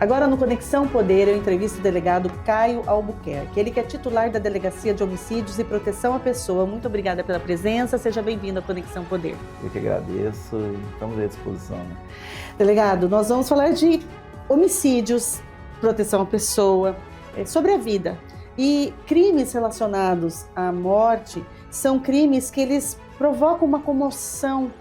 Agora no Conexão Poder, eu entrevisto o delegado Caio Albuquerque, ele que é titular da Delegacia de Homicídios e Proteção à Pessoa. Muito obrigada pela presença, seja bem-vindo ao Conexão Poder. Eu que agradeço e estamos à disposição. Delegado, nós vamos falar de homicídios, proteção à pessoa, sobre a vida. E crimes relacionados à morte são crimes que eles provocam uma comoção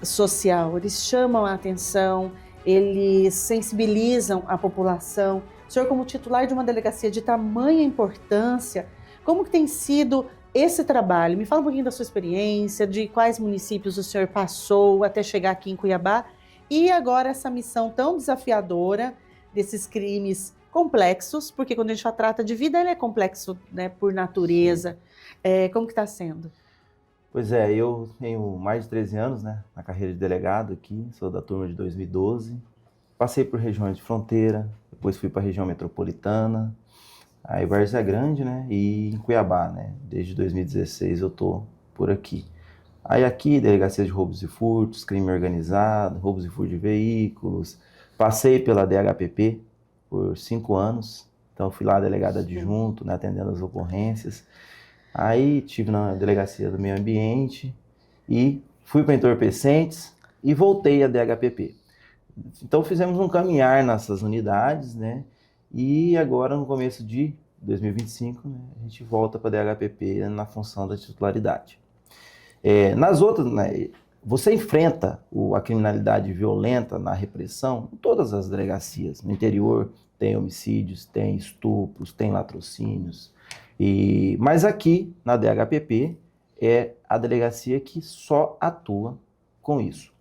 social, eles chamam a atenção, eles sensibilizam a população. O senhor, como titular de uma delegacia de tamanha importância, como que tem sido esse trabalho? Me fala um pouquinho da sua experiência, de quais municípios o senhor passou até chegar aqui em Cuiabá, e agora essa missão tão desafiadora desses crimes complexos, porque quando a gente trata de vida, ele é complexo, né, por natureza. Como que está sendo? Pois é, eu tenho mais de 13 anos, né, na carreira de delegado aqui, sou da turma de 2012, passei por regiões de fronteira, depois fui para a região metropolitana, aí Várzea Grande, né, e em Cuiabá, né, desde 2016 eu estou por aqui. Aí aqui, delegacia de roubos e furtos, crime organizado, roubos e furtos de veículos, passei pela DHPP por 5 anos, então fui lá delegado adjunto, né, atendendo as ocorrências. Aí estive na delegacia do meio ambiente e fui para entorpecentes e voltei à DHPP. Então fizemos um caminhar nessas unidades, né? E agora no começo de 2025, né, a gente volta para a DHPP na função da titularidade. Nas outras, né, você enfrenta a criminalidade violenta na repressão em todas as delegacias. No interior tem homicídios, tem estupros, tem latrocínios. Mas aqui, na DHPP, é a delegacia que só atua com isso.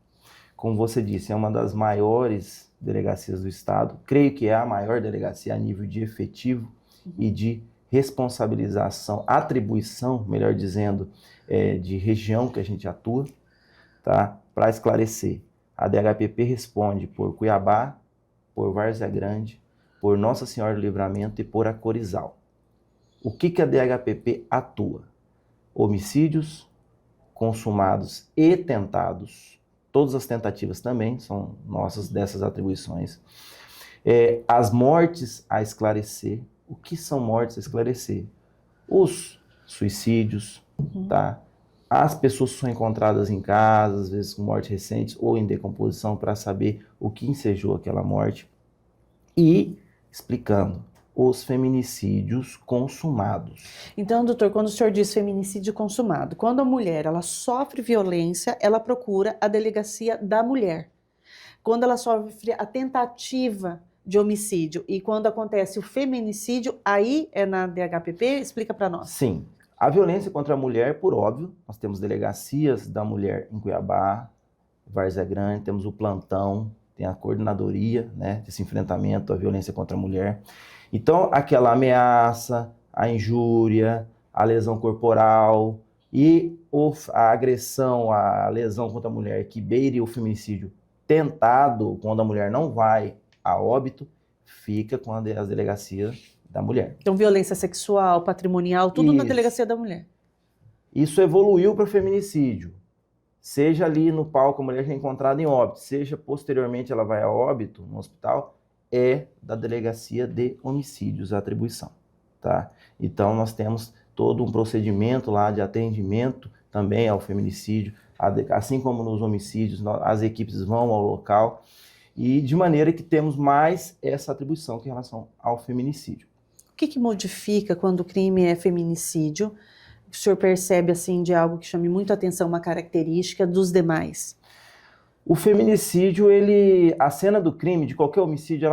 Como você disse, é uma das maiores delegacias do Estado. Creio que é a maior delegacia a nível de efetivo e de responsabilização, atribuição, melhor dizendo, de região que a gente atua. Tá? Para esclarecer, a DHPP responde por Cuiabá, por Várzea Grande, por Nossa Senhora do Livramento e por Acorizal. O que a DHPP atua? Homicídios consumados e tentados, todas as tentativas também são nossas dessas atribuições. As mortes a esclarecer. O que são mortes a esclarecer? Os suicídios, tá? As pessoas são encontradas em casa, às vezes com morte recente ou em decomposição, para saber o que ensejou aquela morte. E explicando os feminicídios consumados. Então, doutor, quando o senhor diz feminicídio consumado, quando a mulher ela sofre violência, ela procura a delegacia da mulher. Quando ela sofre a tentativa de homicídio e quando acontece o feminicídio, aí é na DHPP? Explica para nós. Sim. A violência contra a mulher, por óbvio, nós temos delegacias da mulher em Cuiabá, Várzea Grande, temos o plantão, tem a coordenadoria, né, desse enfrentamento à violência contra a mulher. Então, aquela ameaça, a injúria, a lesão corporal e a agressão, a lesão contra a mulher que beire o feminicídio tentado, quando a mulher não vai a óbito, fica com as delegacias da mulher. Então, violência sexual, patrimonial, tudo na delegacia da mulher. Isso evoluiu para feminicídio. Seja ali no palco a mulher já é encontrada em óbito, seja posteriormente ela vai a óbito no hospital, é da delegacia de homicídios a atribuição, tá? Então nós temos todo um procedimento lá de atendimento também ao feminicídio, assim como nos homicídios, as equipes vão ao local e de maneira que temos mais essa atribuição em relação ao feminicídio. O que modifica quando o crime é feminicídio? O senhor percebe assim de algo que chame muito a atenção, uma característica dos demais? O feminicídio, a cena do crime, de qualquer homicídio,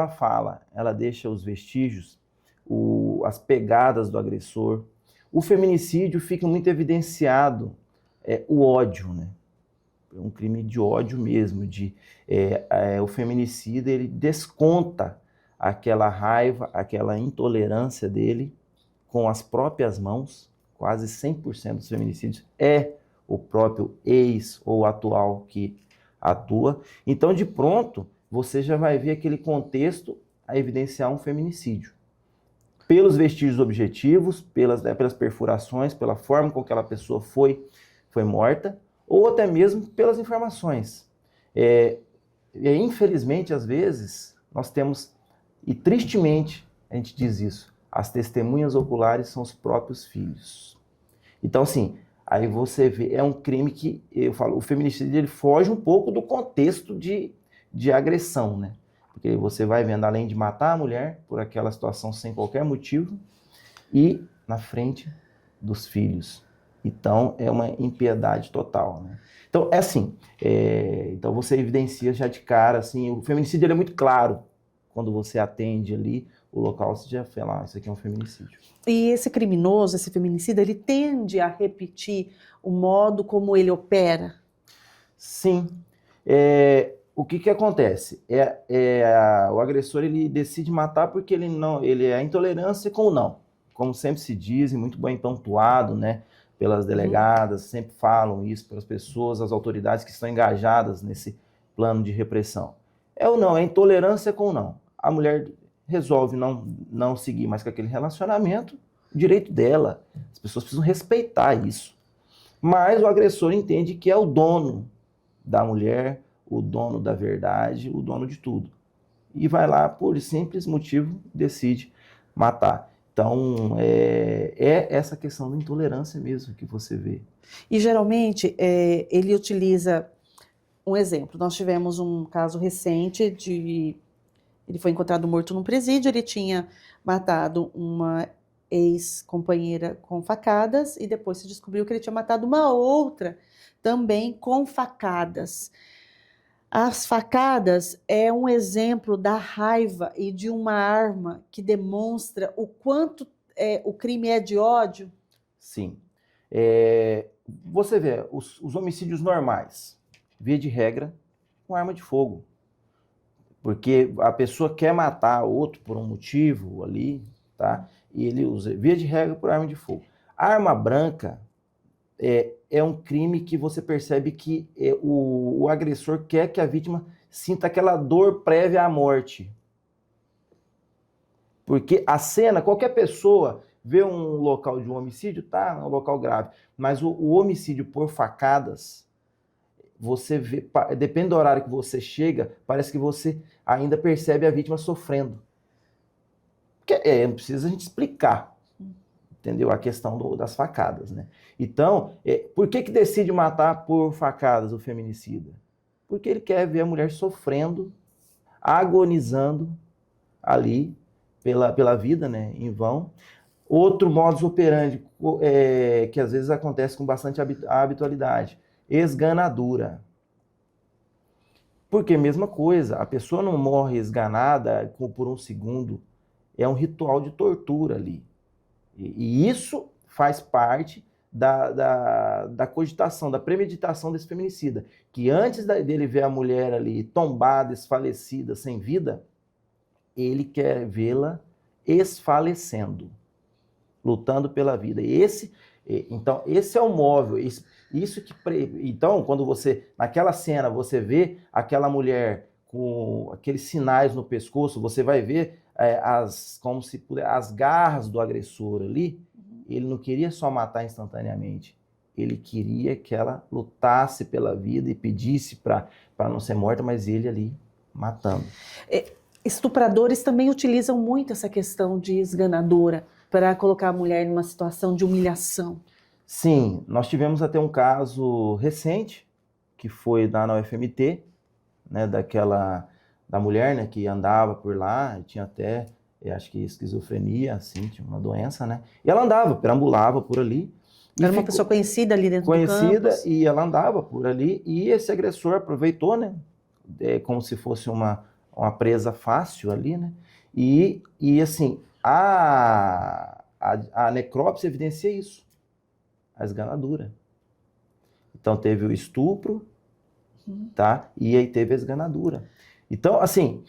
ela deixa os vestígios, as pegadas do agressor. O feminicídio fica muito evidenciado o ódio, né? É um crime de ódio mesmo, o feminicida ele desconta aquela raiva, aquela intolerância dele com as próprias mãos. Quase 100% dos feminicídios é o próprio ex ou atual que atua. Então, de pronto, você já vai ver aquele contexto a evidenciar um feminicídio. Pelos vestígios objetivos, pelas perfurações, pela forma com que aquela pessoa foi morta, ou até mesmo pelas informações. Infelizmente, às vezes, nós temos E tristemente, a gente diz isso, as testemunhas oculares são os próprios filhos. Então, assim, aí você vê, é um crime que, eu falo, o feminicídio ele foge um pouco do contexto de agressão, né? Porque você vai vendo, além de matar a mulher por aquela situação sem qualquer motivo, e na frente dos filhos. Então, é uma impiedade total, né? Então, é assim, então você evidencia já de cara, assim, o feminicídio ele é muito claro. Quando você atende ali o local, você já fala, isso aqui é um feminicídio. E esse criminoso, esse feminicida, ele tende a repetir o modo como ele opera? Sim. O que acontece? O agressor ele decide matar porque ele é a intolerância com o não. Como sempre se diz, e muito bem pontuado, né, pelas delegadas, sempre falam isso para as pessoas, as autoridades que estão engajadas nesse plano de repressão. É o não, é intolerância com o não. A mulher resolve não seguir mais com aquele relacionamento, o direito dela. As pessoas precisam respeitar isso. Mas o agressor entende que é o dono da mulher, o dono da verdade, o dono de tudo. E vai lá, por simples motivo, decide matar. Então, é essa questão da intolerância mesmo que você vê. E geralmente ele utiliza um exemplo. Nós tivemos um caso recente ele foi encontrado morto num presídio, ele tinha matado uma ex-companheira com facadas e depois se descobriu que ele tinha matado uma outra também com facadas. As facadas é um exemplo da raiva e de uma arma que demonstra o quanto o crime é de ódio. Sim. Você vê, os homicídios normais, via de regra, com arma de fogo. Porque a pessoa quer matar outro por um motivo ali, tá? E ele usa, via de regra, por arma de fogo. A arma branca é um crime que você percebe que o agressor quer que a vítima sinta aquela dor prévia à morte. Porque a cena, qualquer pessoa vê um local de um homicídio, tá, um local grave, mas o homicídio por facadas, você vê, depende do horário que você chega, parece que você ainda percebe a vítima sofrendo. Porque não precisa a gente explicar, entendeu? A questão das facadas, né? Então, por que decide matar por facadas o feminicida? Porque ele quer ver a mulher sofrendo, agonizando ali pela vida, né, em vão. Outro modus operandi que às vezes acontece com bastante habitualidade, esganadura. Porque mesma coisa, a pessoa não morre esganada por um segundo, é um ritual de tortura ali. E isso faz parte da cogitação, da premeditação desse feminicida, que antes dele ver a mulher ali tombada, desfalecida, sem vida, ele quer vê-la esfalecendo, lutando pela vida. Então, esse é o móvel. Então, quando naquela cena, você vê aquela mulher com aqueles sinais no pescoço, você vai ver as garras do agressor ali. Ele não queria só matar instantaneamente, ele queria que ela lutasse pela vida e pedisse para não ser morta, mas ele ali matando. Estupradores também utilizam muito essa questão de esganadora para colocar a mulher numa situação de humilhação. Sim, nós tivemos até um caso recente, que foi lá na UFMT, né, da mulher, né, que andava por lá, tinha até, acho que esquizofrenia, assim, tinha uma doença, né, e ela andava, perambulava por ali. Era uma pessoa conhecida ali dentro do campus. Conhecida, e ela andava por ali, e esse agressor aproveitou, né, como se fosse uma presa fácil ali, né, e assim, a necrópsia evidencia isso, a esganadura. Então teve o estupro, tá? E aí teve a esganadura. Então, assim...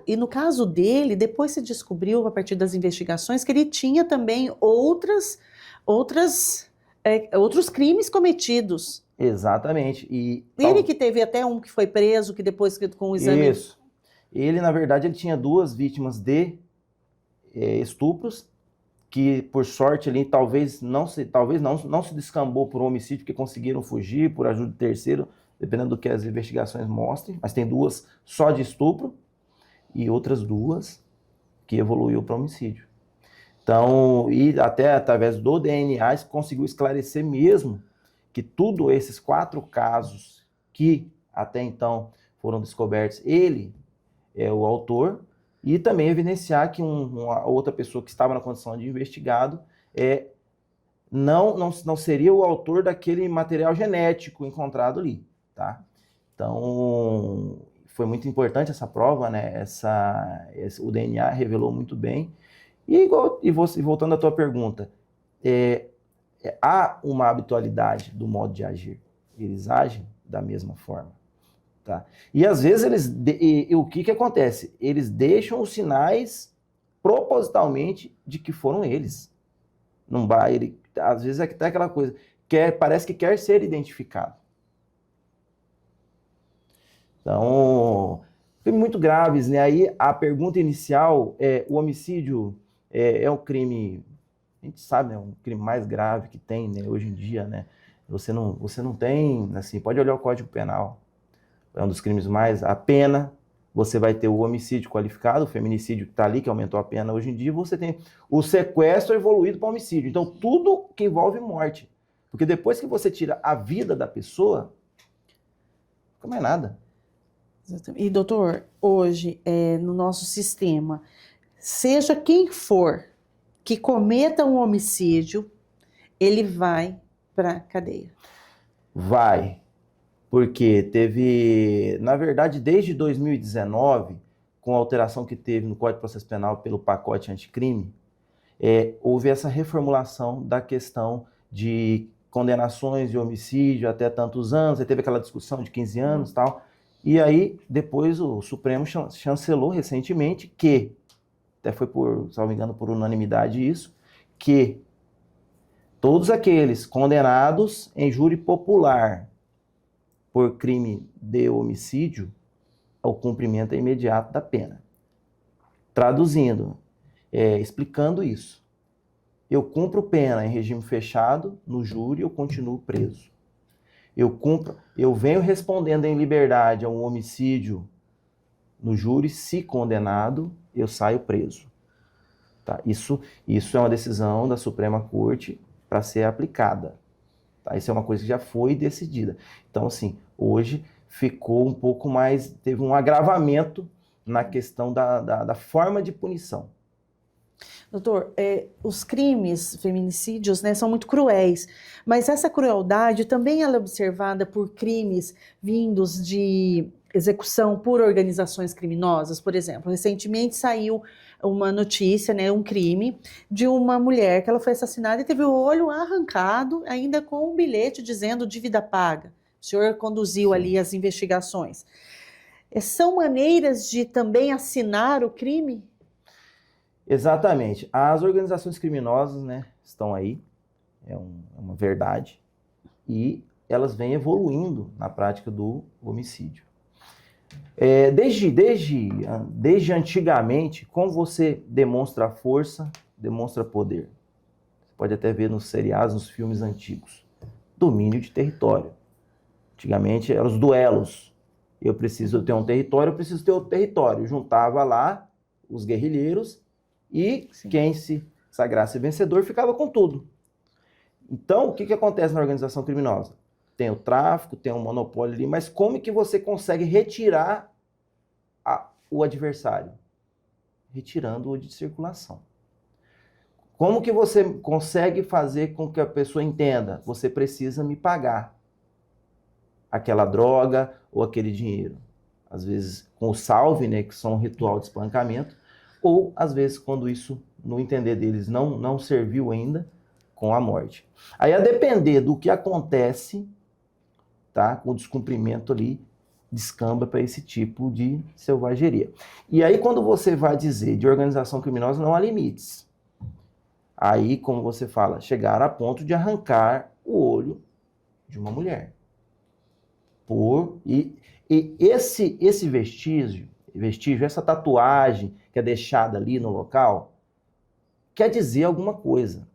E no caso dele, depois se descobriu, a partir das investigações, que ele tinha também outros crimes cometidos. Exatamente. Ele que teve até um que foi preso, que depois com o exame... Isso. Ele, na verdade, ele tinha 2 vítimas de estupros, que por sorte ali talvez não se descambou por um homicídio, porque conseguiram fugir por ajuda de terceiro, dependendo do que as investigações mostrem, mas tem 2 só de estupro e outras 2 que evoluiu para homicídio. Então, e até através do DNA, conseguiu esclarecer mesmo que tudo esses 4 casos que até então foram descobertos, ele é o autor, e também evidenciar que uma outra pessoa que estava na condição de investigado não seria o autor daquele material genético encontrado ali, tá? Então, foi muito importante essa prova, né? O DNA revelou muito bem. E voltando à tua pergunta, há uma habitualidade do modo de agir. Eles agem da mesma forma. Tá? E às vezes o que acontece? Eles deixam os sinais propositalmente de que foram eles. Não vai, às vezes é que tá aquela coisa, parece que quer ser identificado. Então, crimes muito graves, né? Aí a pergunta inicial o homicídio é um crime, a gente sabe, né? Um crime mais grave que tem, né? Hoje em dia, né? Você não tem, assim, pode olhar o Código Penal. É um dos crimes mais... A pena, você vai ter o homicídio qualificado, o feminicídio que está ali, que aumentou a pena hoje em dia, você tem o sequestro evoluído para homicídio. Então, tudo que envolve morte. Porque depois que você tira a vida da pessoa, não fica mais nada. E, doutor, hoje, no nosso sistema, seja quem for que cometa um homicídio, ele vai para a cadeia. Vai. Porque teve, na verdade, desde 2019, com a alteração que teve no Código de Processo Penal pelo pacote anticrime, houve essa reformulação da questão de condenações de homicídio até tantos anos, aí teve aquela discussão de 15 anos e tal, e aí depois o Supremo chancelou recentemente que, até foi por, se não me engano, por unanimidade isso, que todos aqueles condenados em júri popular por crime de homicídio, o cumprimento é imediato da pena. Traduzindo, explicando isso. Eu cumpro pena em regime fechado, no júri, eu continuo preso. Eu venho respondendo em liberdade a um homicídio no júri, se condenado, eu saio preso. Tá? Isso é uma decisão da Suprema Corte para ser aplicada. Tá? Isso é uma coisa que já foi decidida. Então, assim, hoje ficou um pouco mais, teve um agravamento na questão da forma de punição. Doutor, os crimes, feminicídios, né, são muito cruéis, mas essa crueldade também ela é observada por crimes vindos de execução por organizações criminosas. Por exemplo, recentemente saiu uma notícia, né, um crime de uma mulher que ela foi assassinada e teve o olho arrancado, ainda com um bilhete dizendo dívida paga. O senhor conduziu Sim. ali as investigações. São maneiras de também assinar o crime? Exatamente. As organizações criminosas, né, estão aí, uma verdade, e elas vêm evoluindo na prática do homicídio. Desde antigamente, como você demonstra força, demonstra poder. Você pode até ver nos seriados, nos filmes antigos. Domínio de território. Antigamente eram os duelos. Eu preciso ter um território, eu preciso ter outro território. Juntava lá os guerrilheiros e Sim. Quem se sagrasse vencedor ficava com tudo. Então, o que acontece na organização criminosa? Tem o tráfico, tem um monopólio ali, mas como que você consegue retirar o adversário? Retirando-o de circulação. Como que você consegue fazer com que a pessoa entenda? Você precisa me pagar aquela droga ou aquele dinheiro. Às vezes com o salve, né, que são um ritual de espancamento, ou às vezes quando isso, no entender deles, não serviu ainda, com a morte. Aí a depender do que acontece, tá, com o descumprimento ali, descamba para esse tipo de selvageria. E aí quando você vai dizer de organização criminosa, não há limites. Aí, como você fala, chegar a ponto de arrancar o olho de uma mulher. E esse vestígio, essa tatuagem que é deixada ali no local, quer dizer alguma coisa.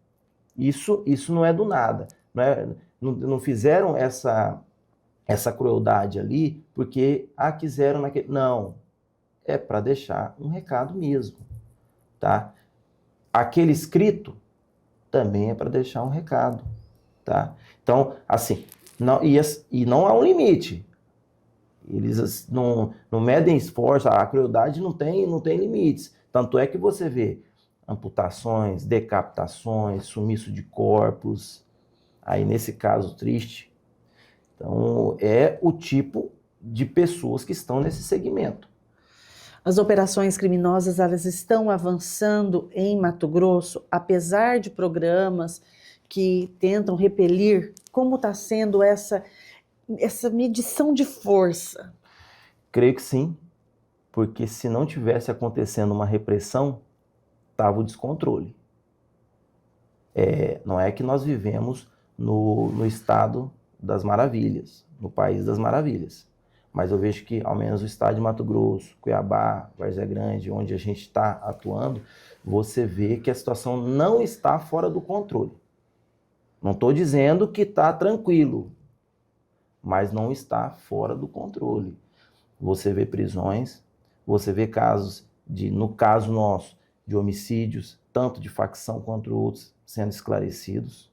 Isso não é do nada. Não fizeram essa crueldade ali porque quiseram naquele... Não. É para deixar um recado mesmo. tá? Aquele escrito também é para deixar um recado, tá? Então, assim, e não há um limite. Eles não medem esforço, a crueldade não tem limites. Tanto é que você vê amputações, decapitações, sumiço de corpos, aí nesse caso triste. Então, é o tipo de pessoas que estão nesse segmento. As operações criminosas, elas estão avançando em Mato Grosso, apesar de programas que tentam repelir. Como está sendo essa medição de força? Creio que sim, porque se não tivesse acontecendo uma repressão, estava o descontrole. Não é que nós vivemos no estado das maravilhas, no país das maravilhas. Mas eu vejo que, ao menos o estado de Mato Grosso, Cuiabá, Várzea Grande, onde a gente está atuando, você vê que a situação não está fora do controle. Não estou dizendo que está tranquilo, mas não está fora do controle. Você vê prisões, você vê casos, no caso nosso, de homicídios, tanto de facção quanto outros, sendo esclarecidos.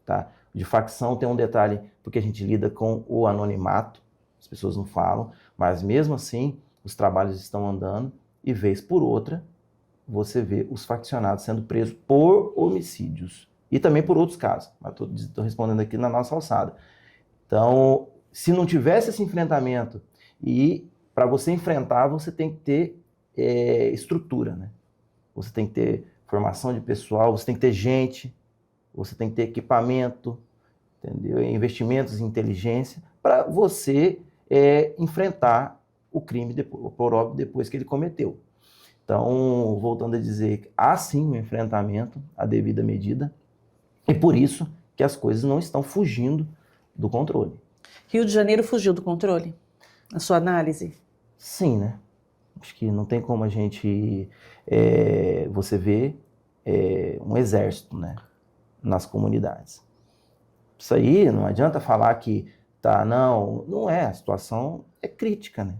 Tá? De facção tem um detalhe, porque a gente lida com o anonimato, as pessoas não falam, mas mesmo assim os trabalhos estão andando e vez por outra você vê os faccionados sendo presos por homicídios e também por outros casos, mas estou respondendo aqui na nossa alçada. Então, se não tivesse esse enfrentamento, e para você enfrentar você tem que ter estrutura, né? Você tem que ter formação de pessoal, você tem que ter gente, você tem que ter equipamento, entendeu? Investimentos em inteligência para você enfrentar o crime por óbvio depois que ele cometeu. Então, voltando a dizer, há sim um enfrentamento à devida medida e por isso que as coisas não estão fugindo do controle. Rio de Janeiro fugiu do controle? Na sua análise? Sim, né? Acho que não tem como a gente... você vê um exército, né, nas comunidades. Isso aí não adianta falar que não é, a situação é crítica, né?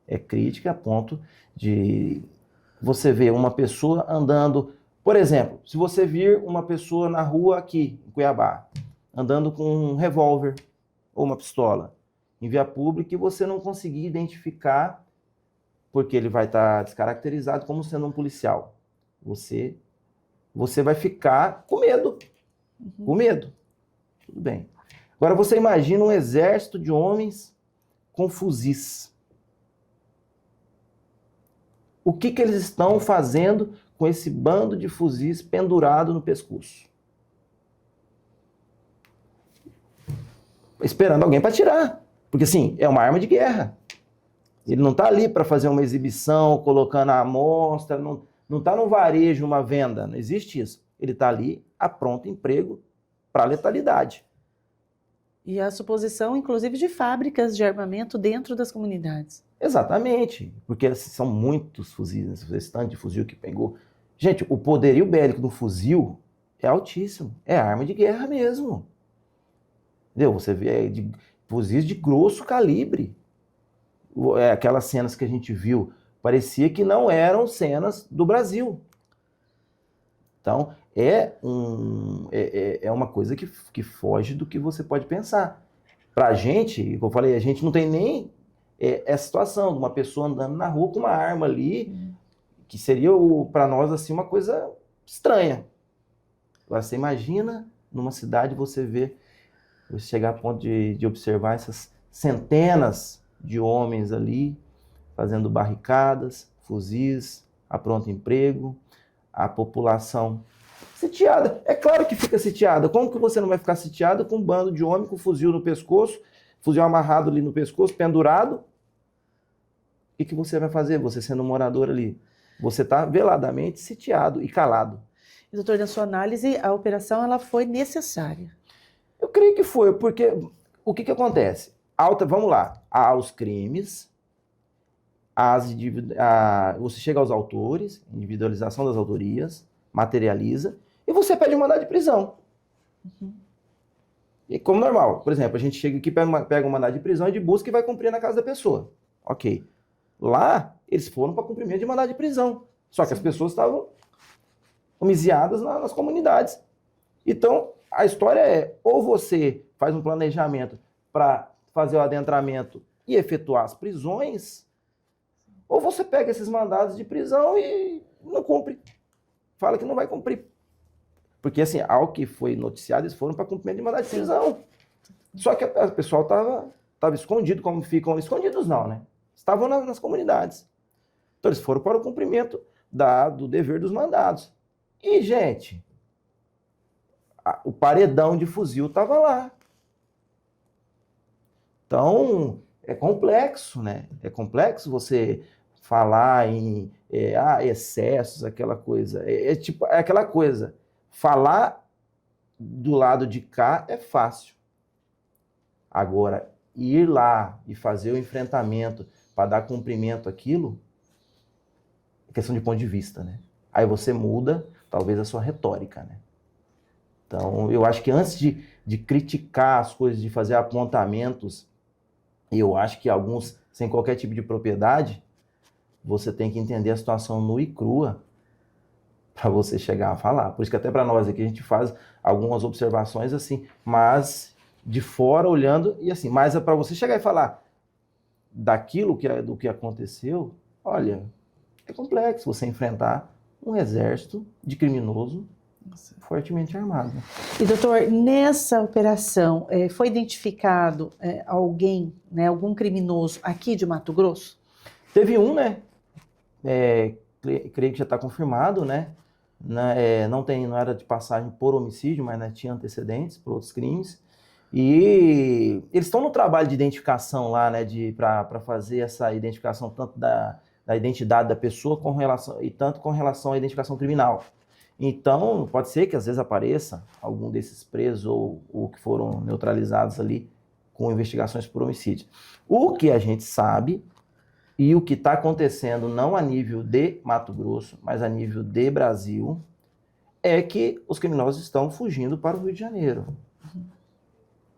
É crítica a ponto de você ver uma pessoa andando, por exemplo, se você vir uma pessoa na rua aqui, em Cuiabá, andando com um revólver ou uma pistola em via pública e você não conseguir identificar, porque ele vai estar descaracterizado como sendo um policial. Você vai ficar com medo. Com medo. Tudo bem. Agora você imagina um exército de homens com fuzis. O que eles estão fazendo com esse bando de fuzis pendurado no pescoço? Esperando alguém para atirar. Porque, assim, é uma arma de guerra. Ele não está ali para fazer uma exibição, colocando a amostra, não está no varejo, uma venda, não existe isso. Ele está ali a pronto emprego para a letalidade. E a suposição, inclusive, de fábricas de armamento dentro das comunidades. Exatamente, porque são muitos fuzis, esse tanto de fuzil que pegou. Gente, o poderio bélico do fuzil é altíssimo, é arma de guerra mesmo. Entendeu? Você vê fuzis de grosso calibre. Aquelas cenas que a gente viu, parecia que não eram cenas do Brasil. Então, é uma coisa que foge do que você pode pensar. Para a gente, como eu falei, a gente não tem nem essa situação de uma pessoa andando na rua com uma arma ali, que seria para nós assim, uma coisa estranha. Agora, você imagina numa cidade você chegar a ponto de observar essas centenas de homens ali, fazendo barricadas, fuzis, a pronto emprego, a população sitiada. É claro que fica sitiada. Como que você não vai ficar sitiado com um bando de homem com fuzil no pescoço, fuzil amarrado ali no pescoço, pendurado? O que você vai fazer, você sendo um morador ali? Você está veladamente sitiado e calado. E, doutor, na sua análise, a operação ela foi necessária? Eu creio que foi, porque o que acontece? Vamos lá, há os crimes, você chega aos autores, individualização das autorias, materializa, e você pede um mandado de prisão. Uhum. E como normal, por exemplo, a gente chega aqui, pega um mandado de prisão e de busca e vai cumprir na casa da pessoa. Ok. Lá, eles foram para cumprimento de mandado de prisão. Só que as pessoas estavam homiziadas nas comunidades. Então, a história é, ou você faz um planejamento para fazer o adentramento e efetuar as prisões, ou você pega esses mandados de prisão e não cumpre. Fala que não vai cumprir. Porque, assim, ao que foi noticiado, eles foram para cumprimento de mandado de prisão. Só que o pessoal estava escondido, como ficam escondidos não, né? Estavam nas comunidades. Então, eles foram para o cumprimento do dever dos mandados. E, gente, o paredão de fuzil estava lá. Então, é complexo, né? É complexo você falar em excessos, aquela coisa. É aquela coisa. Falar do lado de cá é fácil. Agora, ir lá e fazer o enfrentamento para dar cumprimento àquilo, é questão de ponto de vista, né? Aí você muda, talvez, a sua retórica, né? Então, eu acho que antes de criticar as coisas, de fazer apontamentos, eu acho que alguns, sem qualquer tipo de propriedade, você tem que entender a situação nua e crua para você chegar a falar. Por isso que até para nós aqui a gente faz algumas observações assim, mas de fora olhando e assim, mas é para você chegar e falar do que aconteceu, olha, é complexo você enfrentar um exército de criminoso fortemente armado. E, doutor, nessa operação, foi identificado alguém, né, algum criminoso aqui de Mato Grosso? Teve um, né? Creio que já está confirmado, né? Não era de passagem por homicídio, mas, né, tinha antecedentes por outros crimes. E eles estão no trabalho de identificação lá, né? Para fazer essa identificação tanto da identidade da pessoa tanto com relação à identificação criminal. Então, pode ser que às vezes apareça algum desses presos ou que foram neutralizados ali com investigações por homicídio. O que a gente sabe e o que está acontecendo não a nível de Mato Grosso, mas a nível de Brasil, é que os criminosos estão fugindo para o Rio de Janeiro.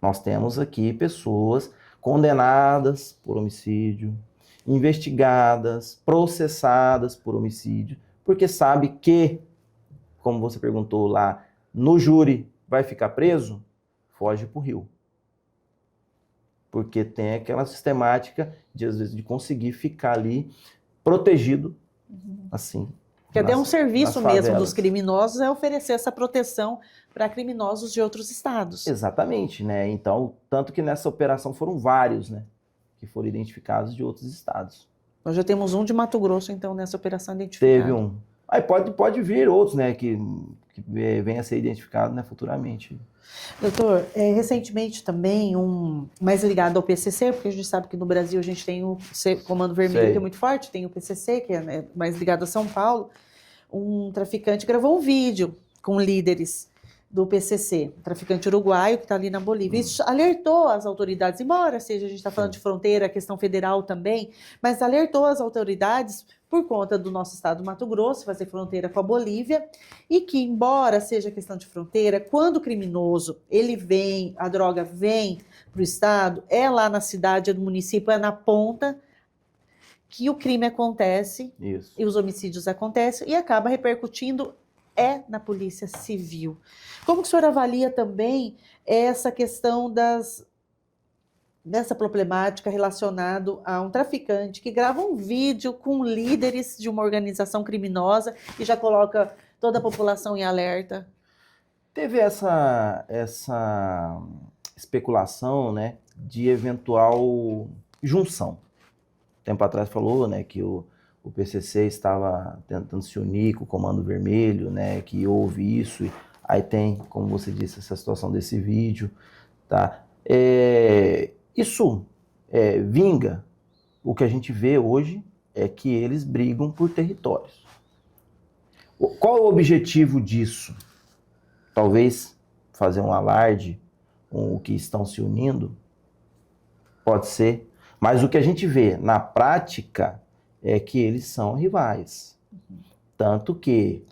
Nós temos aqui pessoas condenadas por homicídio, investigadas, processadas por homicídio, porque sabe que, como você perguntou lá, no júri vai ficar preso, foge para o Rio. Porque tem aquela sistemática de, às vezes, de conseguir ficar ali protegido, assim. Que até um serviço mesmo dos criminosos é oferecer essa proteção para criminosos de outros estados. Exatamente, né? Então, tanto que nessa operação foram vários, né, que foram identificados de outros estados. Nós já temos um de Mato Grosso, então, nessa operação identificada. Teve um. Aí pode vir outros, né, que venha a ser identificado, né, futuramente. Doutor, recentemente também, mais ligado ao PCC, porque a gente sabe que no Brasil a gente tem o Comando Vermelho, que é muito forte, tem o PCC, que é mais ligado a São Paulo. Um traficante gravou um vídeo com líderes do PCC, um traficante uruguaio que está ali na Bolívia. Isso alertou as autoridades, embora seja a gente está falando de fronteira, questão federal também, mas alertou as autoridades por conta do nosso estado do Mato Grosso, fazer fronteira com a Bolívia, e que, embora seja questão de fronteira, quando o criminoso, a droga vem para o estado, é lá na cidade, é no município, é na ponta, que o crime acontece, Isso. E os homicídios acontecem, e acaba repercutindo na Polícia Civil. Como que o senhor avalia também essa questão dessa problemática relacionada a um traficante que grava um vídeo com líderes de uma organização criminosa e já coloca toda a população em alerta? Teve essa especulação, né, de eventual junção. Tempo atrás falou, né, que o PCC estava tentando se unir com o Comando Vermelho, né, que houve isso. Aí tem, como você disse, essa situação desse vídeo, tá? Isso vinga. O que a gente vê hoje é que eles brigam por territórios. Qual é o objetivo disso? Talvez fazer um alarde com o que estão se unindo? Pode ser. Mas o que a gente vê na prática é que eles são rivais. Tanto que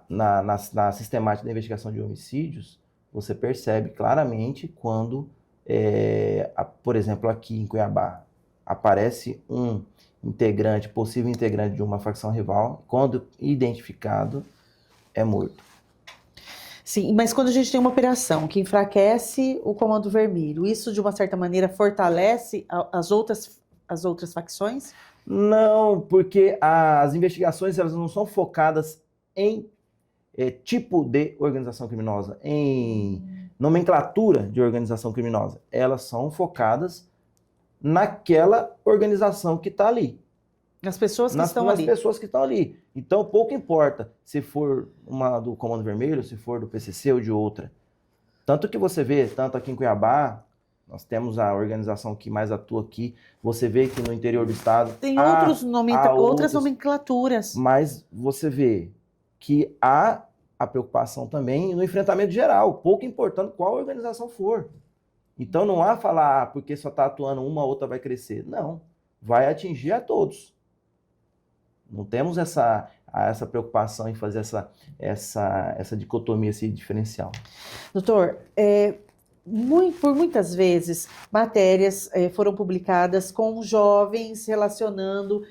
na sistemática da investigação de homicídios, você percebe claramente quando, por exemplo, aqui em Cuiabá, aparece possível integrante de uma facção rival, quando identificado, é morto. Sim, mas quando a gente tem uma operação que enfraquece o Comando Vermelho, isso de uma certa maneira fortalece as outras facções? Não, porque as investigações elas não são focadas em tipo de organização criminosa, em nomenclatura de organização criminosa. Elas são focadas naquela organização que está ali. Nas pessoas que estão Nas ali. pessoas que estão ali. Então, pouco importa se for uma do Comando Vermelho, se for do PCC ou de outra. Tanto que você vê, tanto aqui em Cuiabá, nós temos a organização que mais atua aqui, você vê que no interior do estado Tem há outras nomenclaturas. mas você vê que há a preocupação também no enfrentamento geral, pouco importando qual organização for. Então não há falar, porque só está atuando uma, outra vai crescer. Não, vai atingir a todos. Não temos essa preocupação em fazer essa dicotomia, esse diferencial. Doutor, por muitas vezes, matérias foram publicadas com jovens relacionando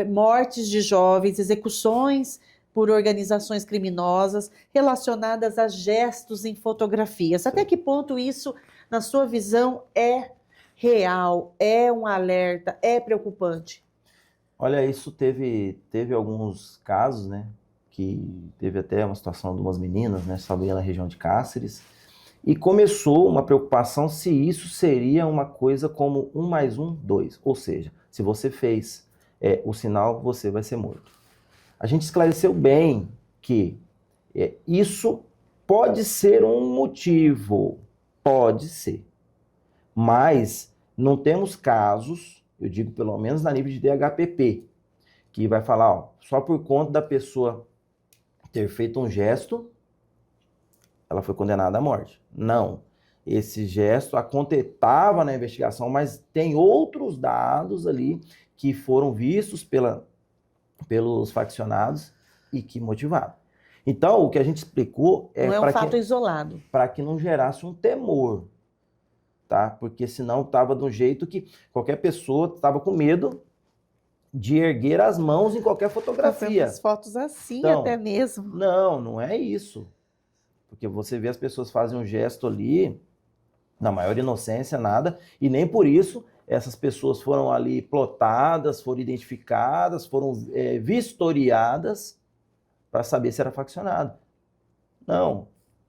mortes de jovens, execuções por organizações criminosas relacionadas a gestos em fotografias. Até que ponto isso, na sua visão, é real, é um alerta, é preocupante? Olha, isso teve alguns casos, né? Que teve até uma situação de umas meninas, né? Estava na região de Cáceres. E começou uma preocupação se isso seria uma coisa como 1 mais 1, 2. Ou seja, se você fez o sinal, você vai ser morto. A gente esclareceu bem que isso pode ser um motivo, pode ser. Mas não temos casos, eu digo pelo menos na nível de DHPP, que vai falar, ó, só por conta da pessoa ter feito um gesto, ela foi condenada à morte. Não. Esse gesto estava na investigação, mas tem outros dados ali que foram vistos pelos faccionados e que motivaram. Então, o que a gente explicou não é um fato isolado. Para que não gerasse um temor, tá? Porque senão estava de um jeito que qualquer pessoa estava com medo de erguer as mãos em qualquer fotografia. As fotos assim então, até mesmo. Não é isso. Porque você vê as pessoas fazem um gesto ali, na maior inocência, nada, e nem por isso essas pessoas foram ali plotadas, foram identificadas, foram vistoriadas para saber se era faccionado. Não.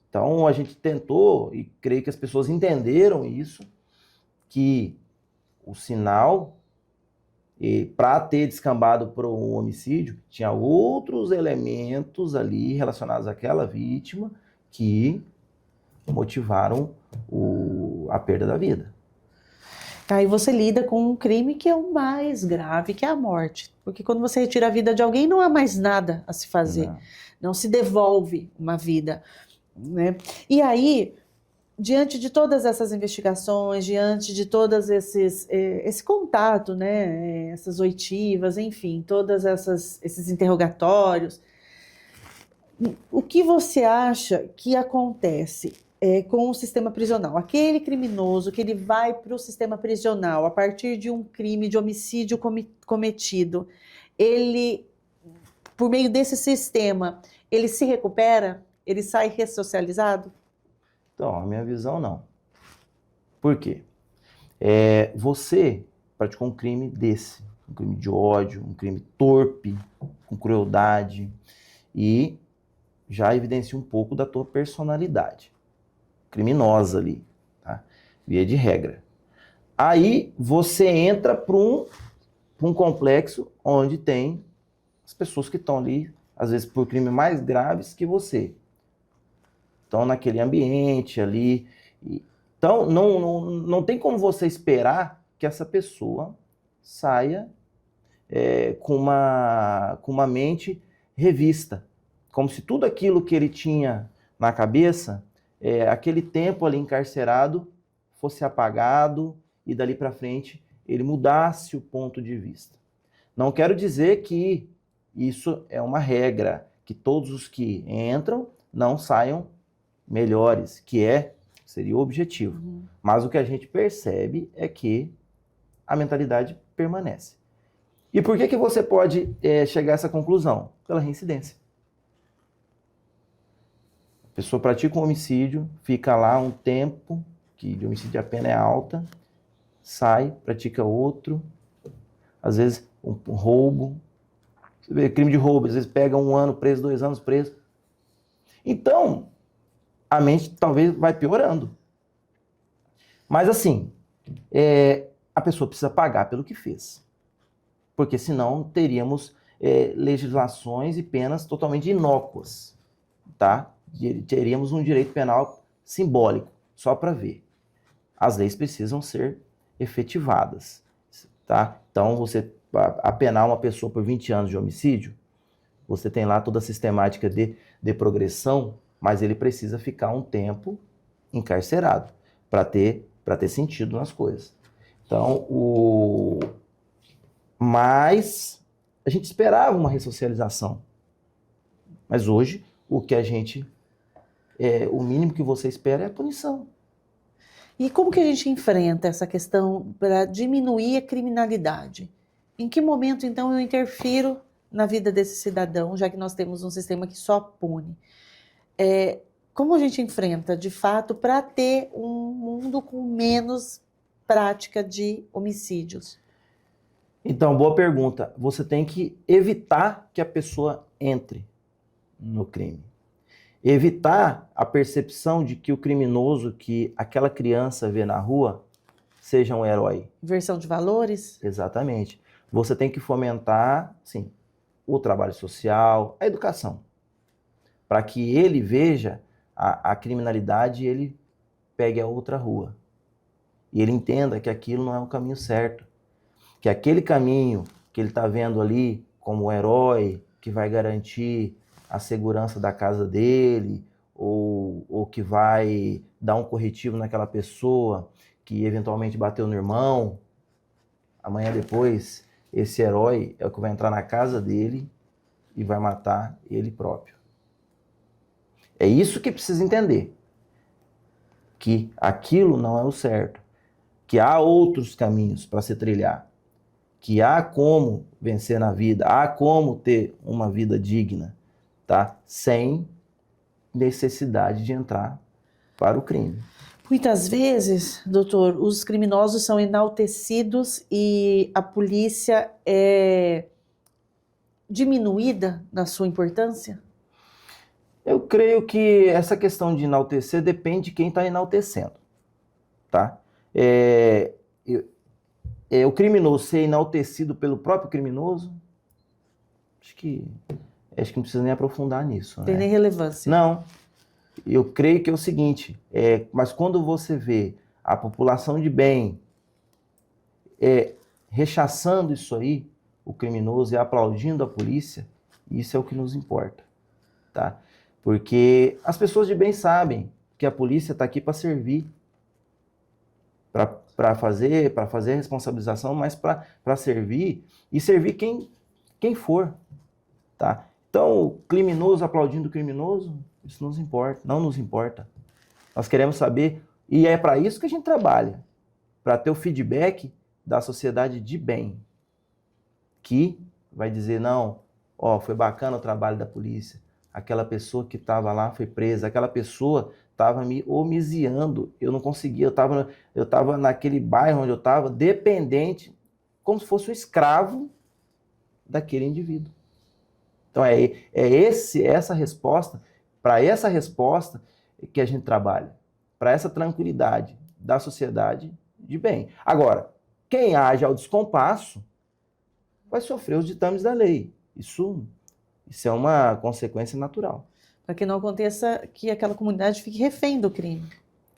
Então a gente tentou, e creio que as pessoas entenderam isso, que o sinal, para ter descambado para um homicídio, tinha outros elementos ali relacionados àquela vítima que motivaram a perda da vida. Aí você lida com um crime que é o mais grave, que é a morte. Porque quando você retira a vida de alguém, não há mais nada a se fazer. Não se devolve uma vida, né? E aí, diante de todas essas investigações, diante de todos esse contato, né? Essas oitivas, enfim, todos esses interrogatórios, o que você acha que acontece com o sistema prisional? Aquele criminoso que ele vai para o sistema prisional a partir de um crime de homicídio cometido, ele, por meio desse sistema, ele se recupera? Ele sai ressocializado? Então, a minha visão, não. Por quê? Você praticou um crime desse, um crime de ódio, um crime torpe, com crueldade, e já evidencia um pouco da tua personalidade criminosa ali, tá? Via de regra. Aí você entra para um complexo onde tem as pessoas que estão ali, às vezes por crimes mais graves que você. Estão naquele ambiente ali. Então, não tem como você esperar que essa pessoa saia com uma mente revista. Como se tudo aquilo que ele tinha na cabeça, aquele tempo ali encarcerado, fosse apagado e dali para frente ele mudasse o ponto de vista. Não quero dizer que isso é uma regra, que todos os que entram não saiam melhores, seria o objetivo. Mas o que a gente percebe é que a mentalidade permanece. E por que você pode chegar a essa conclusão? Pela reincidência. A pessoa pratica um homicídio, fica lá um tempo, que de homicídio a pena é alta, sai, pratica outro, às vezes um roubo. Você vê, crime de roubo, às vezes pega 1 ano preso, 2 anos preso. Então, a mente talvez vai piorando. Mas assim, a pessoa precisa pagar pelo que fez. Porque senão teríamos legislações e penas totalmente inócuas, tá? Teríamos um direito penal simbólico, só para ver. As leis precisam ser efetivadas, tá? Então, você apenar uma pessoa por 20 anos de homicídio, você tem lá toda a sistemática de progressão, mas ele precisa ficar um tempo encarcerado para ter sentido nas coisas. Então, mas a gente esperava uma ressocialização. Mas hoje, o que a gente... o mínimo que você espera é a punição. E como que a gente enfrenta essa questão para diminuir a criminalidade? Em que momento, então, eu interfiro na vida desse cidadão, já que nós temos um sistema que só pune? Como a gente enfrenta, de fato, para ter um mundo com menos prática de homicídios? Então, boa pergunta. Você tem que evitar que a pessoa entre no crime. Evitar a percepção de que o criminoso que aquela criança vê na rua seja um herói. Inversão de valores? Exatamente. Você tem que fomentar, sim, o trabalho social, a educação, para que ele veja a criminalidade e ele pegue a outra rua. E ele entenda que aquilo não é o caminho certo. Que aquele caminho que ele está vendo ali como o herói, que vai garantir a segurança da casa dele, ou que vai dar um corretivo naquela pessoa que eventualmente bateu no irmão, amanhã depois, esse herói é o que vai entrar na casa dele e vai matar ele próprio. É isso que precisa entender. Que aquilo não é o certo. Que há outros caminhos para se trilhar. Que há como vencer na vida, há como ter uma vida digna, tá? Sem necessidade de entrar para o crime. Muitas vezes, doutor, os criminosos são enaltecidos e a polícia é diminuída na sua importância? Eu creio que essa questão de enaltecer depende de quem está enaltecendo, tá? O criminoso ser enaltecido pelo próprio criminoso, acho que não precisa nem aprofundar nisso. Tem nem relevância. Não. Eu creio que é o seguinte, mas quando você vê a população de bem rechaçando isso aí, o criminoso, e aplaudindo a polícia, isso é o que nos importa, tá? Porque as pessoas de bem sabem que a polícia está aqui para servir, para fazer a responsabilização, mas para servir, e servir quem for, tá? Então, o criminoso aplaudindo o criminoso, isso nos importa, não nos importa. Nós queremos saber, e é para isso que a gente trabalha, para ter o feedback da sociedade de bem, que vai dizer, não, foi bacana o trabalho da polícia, aquela pessoa que estava lá foi presa, aquela pessoa estava me homiziando, eu não conseguia, eu estava naquele bairro onde eu estava, dependente, como se fosse um escravo daquele indivíduo. Então essa resposta, para essa resposta que a gente trabalha, para essa tranquilidade da sociedade de bem. Agora, quem age ao descompasso vai sofrer os ditames da lei. Isso é uma consequência natural. Para que não aconteça que aquela comunidade fique refém do crime.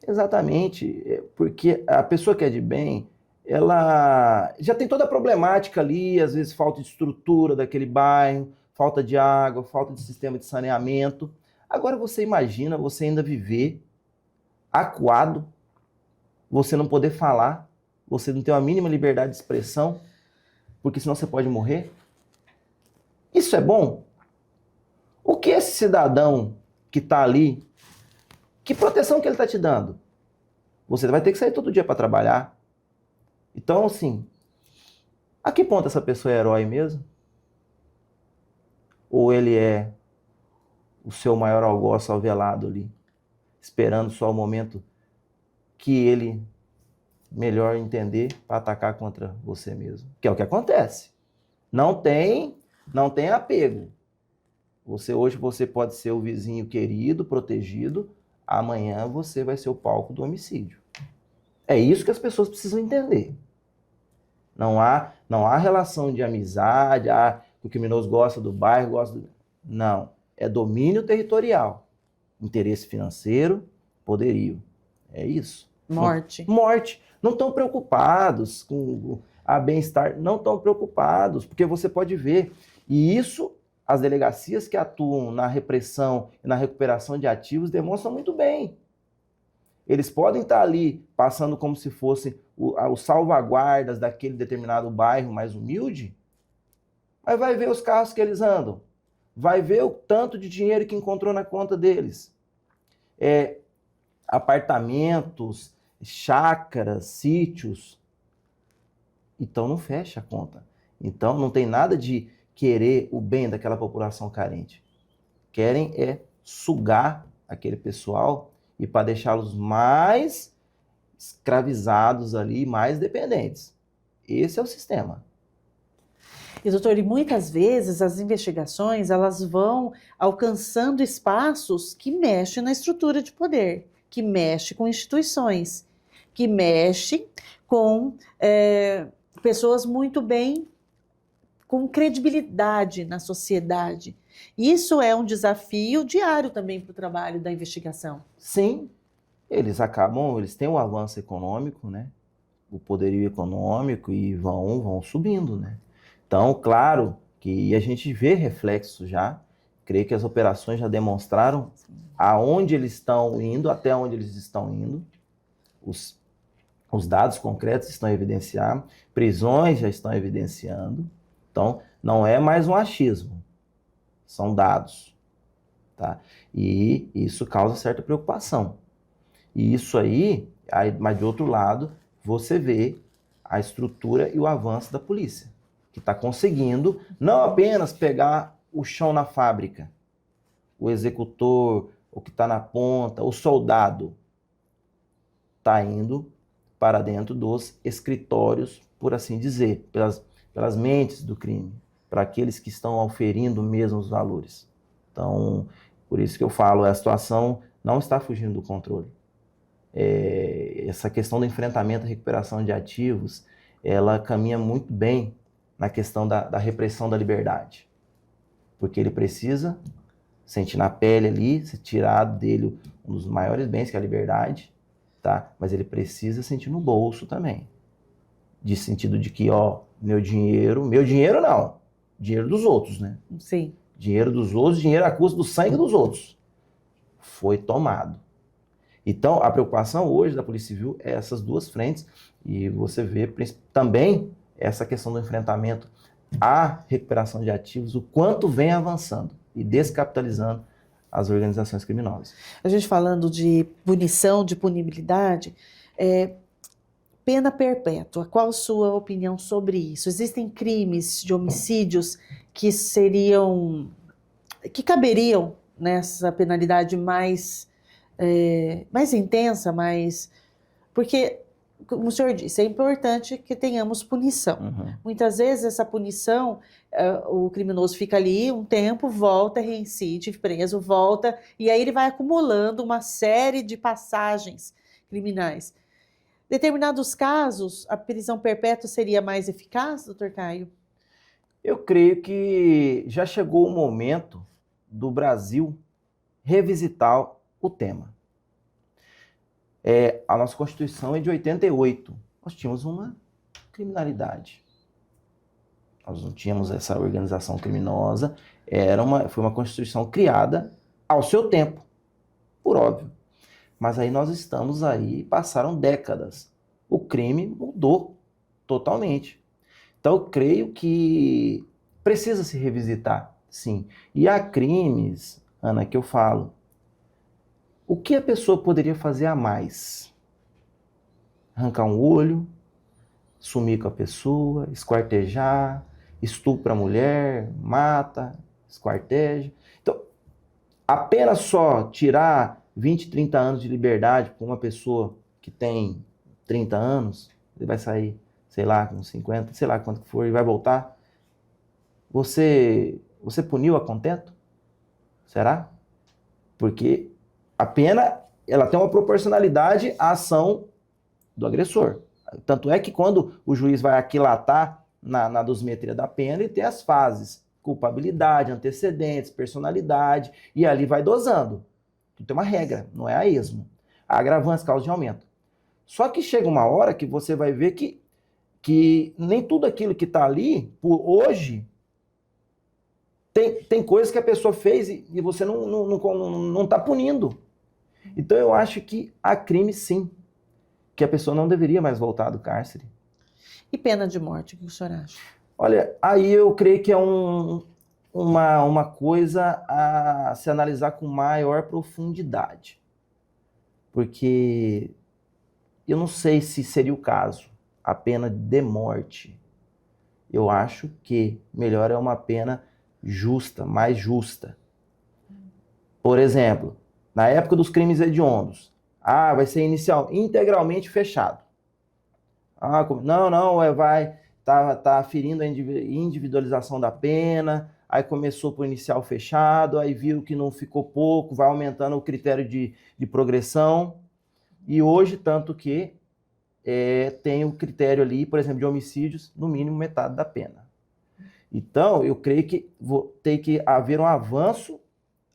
Exatamente, porque a pessoa que é de bem, ela já tem toda a problemática ali, às vezes falta de estrutura daquele bairro, falta de água, falta de sistema de saneamento. Agora você imagina você ainda viver acuado, você não poder falar, você não ter uma mínima liberdade de expressão, porque senão você pode morrer. Isso é bom? O que esse cidadão que está ali, que proteção que ele está te dando? Você vai ter que sair todo dia para trabalhar. Então, assim, a que ponto essa pessoa é herói mesmo? Ou ele é o seu maior algoz ao velado ali, esperando só o momento que ele melhor entender para atacar contra você mesmo. Que é o que acontece. Não tem apego. Hoje você pode ser o vizinho querido, protegido, amanhã você vai ser o palco do homicídio. É isso que as pessoas precisam entender. Não há relação de amizade, o criminoso gosta do bairro, gosta do... Não. É domínio territorial. Interesse financeiro, poderio. É isso. Morte. Morte. Não estão preocupados com a bem-estar. Não estão preocupados, porque você pode ver. E isso, as delegacias que atuam na repressão e na recuperação de ativos demonstram muito bem. Eles podem estar ali passando como se fossem os salvaguardas daquele determinado bairro mais humilde, mas vai ver os carros que eles andam, vai ver o tanto de dinheiro que encontrou na conta deles. Apartamentos, chácaras, sítios. Então não fecha a conta. Então não tem nada de querer o bem daquela população carente. Querem sugar aquele pessoal e para deixá-los mais escravizados ali, mais dependentes. Esse é o sistema. E, doutor, e muitas vezes as investigações, elas vão alcançando espaços que mexem na estrutura de poder, que mexem com instituições, que mexem com pessoas muito bem, com credibilidade na sociedade. Isso é um desafio diário também para o trabalho da investigação. Sim, eles têm um avanço econômico, né? O poderio econômico e vão subindo, né? Então, claro que a gente vê reflexo já, creio que as operações já demonstraram aonde eles estão indo, até onde eles estão indo, os dados concretos estão evidenciando, prisões já estão evidenciando, então não é mais um achismo, são dados, tá? E isso causa certa preocupação. E isso aí, mas de outro lado, você vê a estrutura e o avanço da polícia, que está conseguindo não apenas pegar o chão na fábrica, o executor, o que está na ponta, o soldado, está indo para dentro dos escritórios, por assim dizer, pelas mentes do crime, para aqueles que estão auferindo mesmo os valores. Então, por isso que eu falo, a situação não está fugindo do controle. Essa questão do enfrentamento e recuperação de ativos, ela caminha muito bem na questão da repressão da liberdade. Porque ele precisa sentir na pele ali, ser tirado dele um dos maiores bens, que é a liberdade, tá? Mas ele precisa sentir no bolso também. De sentido de que, meu dinheiro não, dinheiro dos outros, né? Sim. Dinheiro dos outros, dinheiro à custa do sangue dos outros. Foi tomado. Então, a preocupação hoje da Polícia Civil é essas duas frentes, e você vê também essa questão do enfrentamento à recuperação de ativos, o quanto vem avançando e descapitalizando as organizações criminosas. A gente falando de punição, de punibilidade, pena perpétua, qual a sua opinião sobre isso? Existem crimes de homicídios que caberiam nessa penalidade mais intensa, porque, como o senhor disse, é importante que tenhamos punição. Uhum. Muitas vezes essa punição, o criminoso fica ali um tempo, volta, reincide, preso, volta, e aí ele vai acumulando uma série de passagens criminais. Em determinados casos, a prisão perpétua seria mais eficaz, doutor Caio? Eu creio que já chegou o momento do Brasil revisitar o tema. A nossa Constituição é de 88. Nós tínhamos uma criminalidade. Nós não tínhamos essa organização criminosa. Foi uma Constituição criada ao seu tempo, por óbvio. Mas aí nós estamos aí, passaram décadas. O crime mudou totalmente. Então eu creio que precisa se revisitar, sim. E há crimes, Ana, que eu falo, o que a pessoa poderia fazer a mais? Arrancar um olho, sumir com a pessoa, esquartejar, estupra a mulher, mata, esquarteja. Então, apenas só tirar 20, 30 anos de liberdade para uma pessoa que tem 30 anos, ele vai sair, sei lá, com 50, sei lá quanto que for, e vai voltar. Você puniu a contento? Será? Porque a pena, ela tem uma proporcionalidade à ação do agressor. Tanto é que quando o juiz vai aquilatar na dosimetria da pena, ele tem as fases: culpabilidade, antecedentes, personalidade, e ali vai dosando. Tem uma regra, não é a esmo. A agravância, causa de aumento. Só que chega uma hora que você vai ver que nem tudo aquilo que está ali, por hoje, tem coisas que a pessoa fez e você não está punindo. Então eu acho que há crime sim, que a pessoa não deveria mais voltar do cárcere. E pena de morte, o que o senhor acha? Olha, aí eu creio que é uma coisa a se analisar com maior profundidade. Porque eu não sei se seria o caso, a pena de morte. Eu acho que melhor é uma pena justa, mais justa. Por exemplo, na época dos crimes hediondos, vai ser integralmente fechado. Tá ferindo a individualização da pena, aí começou por inicial fechado, aí viu que não ficou pouco, vai aumentando o critério de progressão, e hoje, tanto que tem o critério ali, por exemplo, de homicídios, no mínimo metade da pena. Então, eu creio que tem que haver um avanço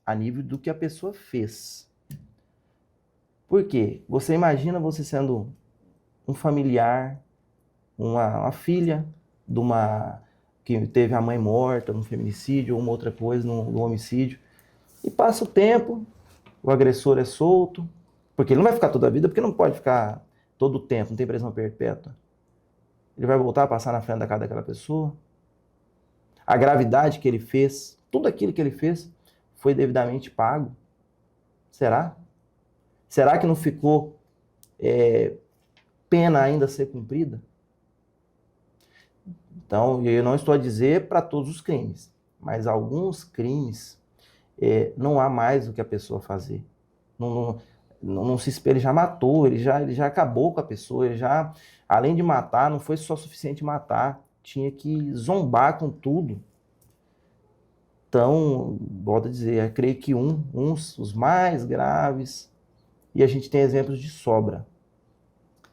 a nível do que a pessoa fez. Por quê? Você imagina você sendo um familiar, uma filha de uma que teve a mãe morta num feminicídio ou uma outra coisa no homicídio, e passa o tempo, o agressor é solto, porque ele não vai ficar toda a vida, porque não pode ficar todo o tempo, não tem prisão perpétua. Ele vai voltar a passar na frente da casa daquela pessoa. A gravidade que ele fez, tudo aquilo que ele fez, foi devidamente pago. Será? Será que não ficou pena ainda a ser cumprida? Então, eu não estou a dizer para todos os crimes, mas alguns crimes não há mais o que a pessoa fazer. Não se espelha, ele já matou, ele já acabou com a pessoa, ele já, além de matar, não foi só suficiente matar, tinha que zombar com tudo. Então, volto a dizer, eu creio que os mais graves, e a gente tem exemplos de sobra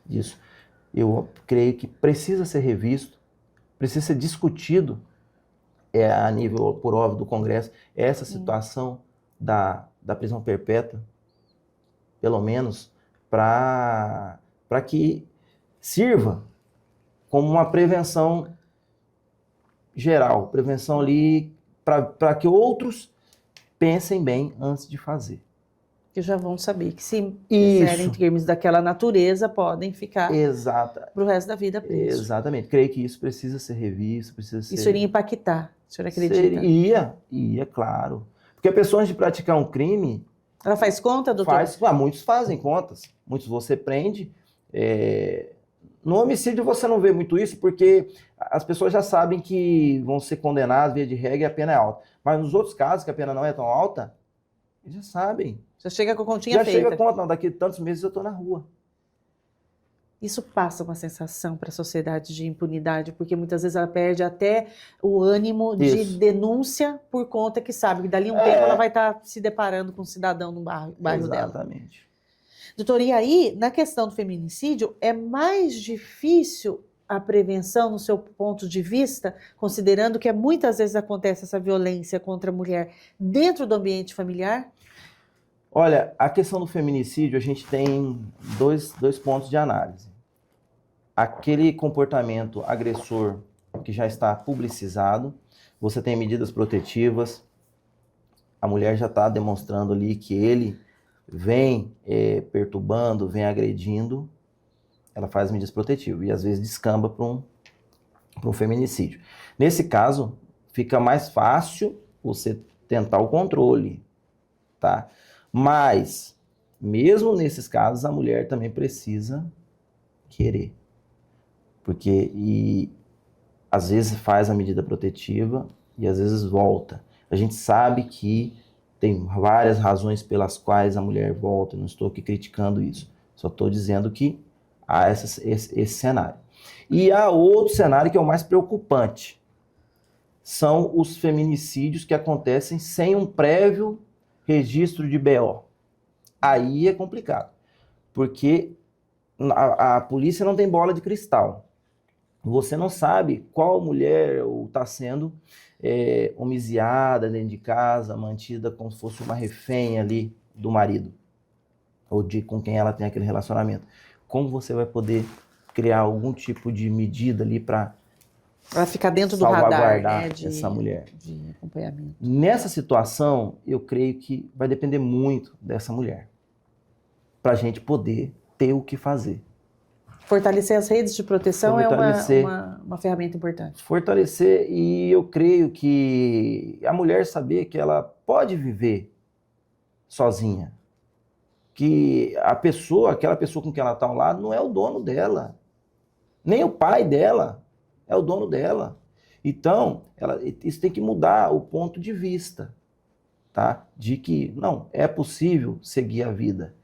disso. Eu creio que precisa ser revisto, precisa ser discutido a nível, por óbvio, do Congresso, essa situação da prisão perpétua, pelo menos, para que sirva como uma prevenção geral, prevenção ali para que outros pensem bem antes de fazer. Que já vão saber que se fizerem crimes daquela natureza, podem ficar para o resto da vida presos. Exatamente. Creio que isso precisa ser revisto, Isso iria impactar, o senhor acredita? Ia, claro. Porque a pessoa, antes de praticar um crime... Ela faz conta, doutor? Muitos fazem contas. Muitos você prende. No homicídio você não vê muito isso, porque as pessoas já sabem que vão ser condenadas, via de regra, e a pena é alta. Mas nos outros casos, que a pena não é tão alta, eles já sabem. Já chega com a continha feita. Já chega com a conta, não, daqui a tantos meses eu estou na rua. Isso passa uma sensação para a sociedade de impunidade, porque muitas vezes ela perde até o ânimo de denúncia por conta que sabe que dali a um tempo ela vai estar se deparando com um cidadão no bairro dela. Exatamente. Doutor, e aí, na questão do feminicídio, é mais difícil a prevenção, no seu ponto de vista, considerando que muitas vezes acontece essa violência contra a mulher dentro do ambiente familiar? Olha, a questão do feminicídio, a gente tem dois pontos de análise. Aquele comportamento agressor que já está publicizado, você tem medidas protetivas, a mulher já está demonstrando ali que ele vem perturbando, vem agredindo, ela faz medidas protetivas e às vezes descamba para um feminicídio. Nesse caso, fica mais fácil você tentar o controle, tá? Mas, mesmo nesses casos, a mulher também precisa querer. Porque às vezes faz a medida protetiva e às vezes volta. A gente sabe que Tem várias razões pelas quais a mulher volta, não estou aqui criticando isso. Só estou dizendo que há esse cenário. E há outro cenário que é o mais preocupante. São os feminicídios que acontecem sem um prévio registro de BO. Aí é complicado, porque a polícia não tem bola de cristal. Você não sabe qual mulher está sendo homiciada dentro de casa, mantida como se fosse uma refém ali do marido, ou com quem ela tem aquele relacionamento. Como você vai poder criar algum tipo de medida ali para ficar dentro do radar, né, essa mulher? De acompanhamento. Nessa situação, eu creio que vai depender muito dessa mulher, para a gente poder ter o que fazer. Fortalecer as redes de proteção é uma ferramenta importante. Fortalecer, e eu creio que a mulher saber que ela pode viver sozinha. Que aquela pessoa com quem ela está ao lado, não é o dono dela. Nem o pai dela é o dono dela. Então, isso tem que mudar o ponto de vista, tá? De que, não, é possível seguir a vida.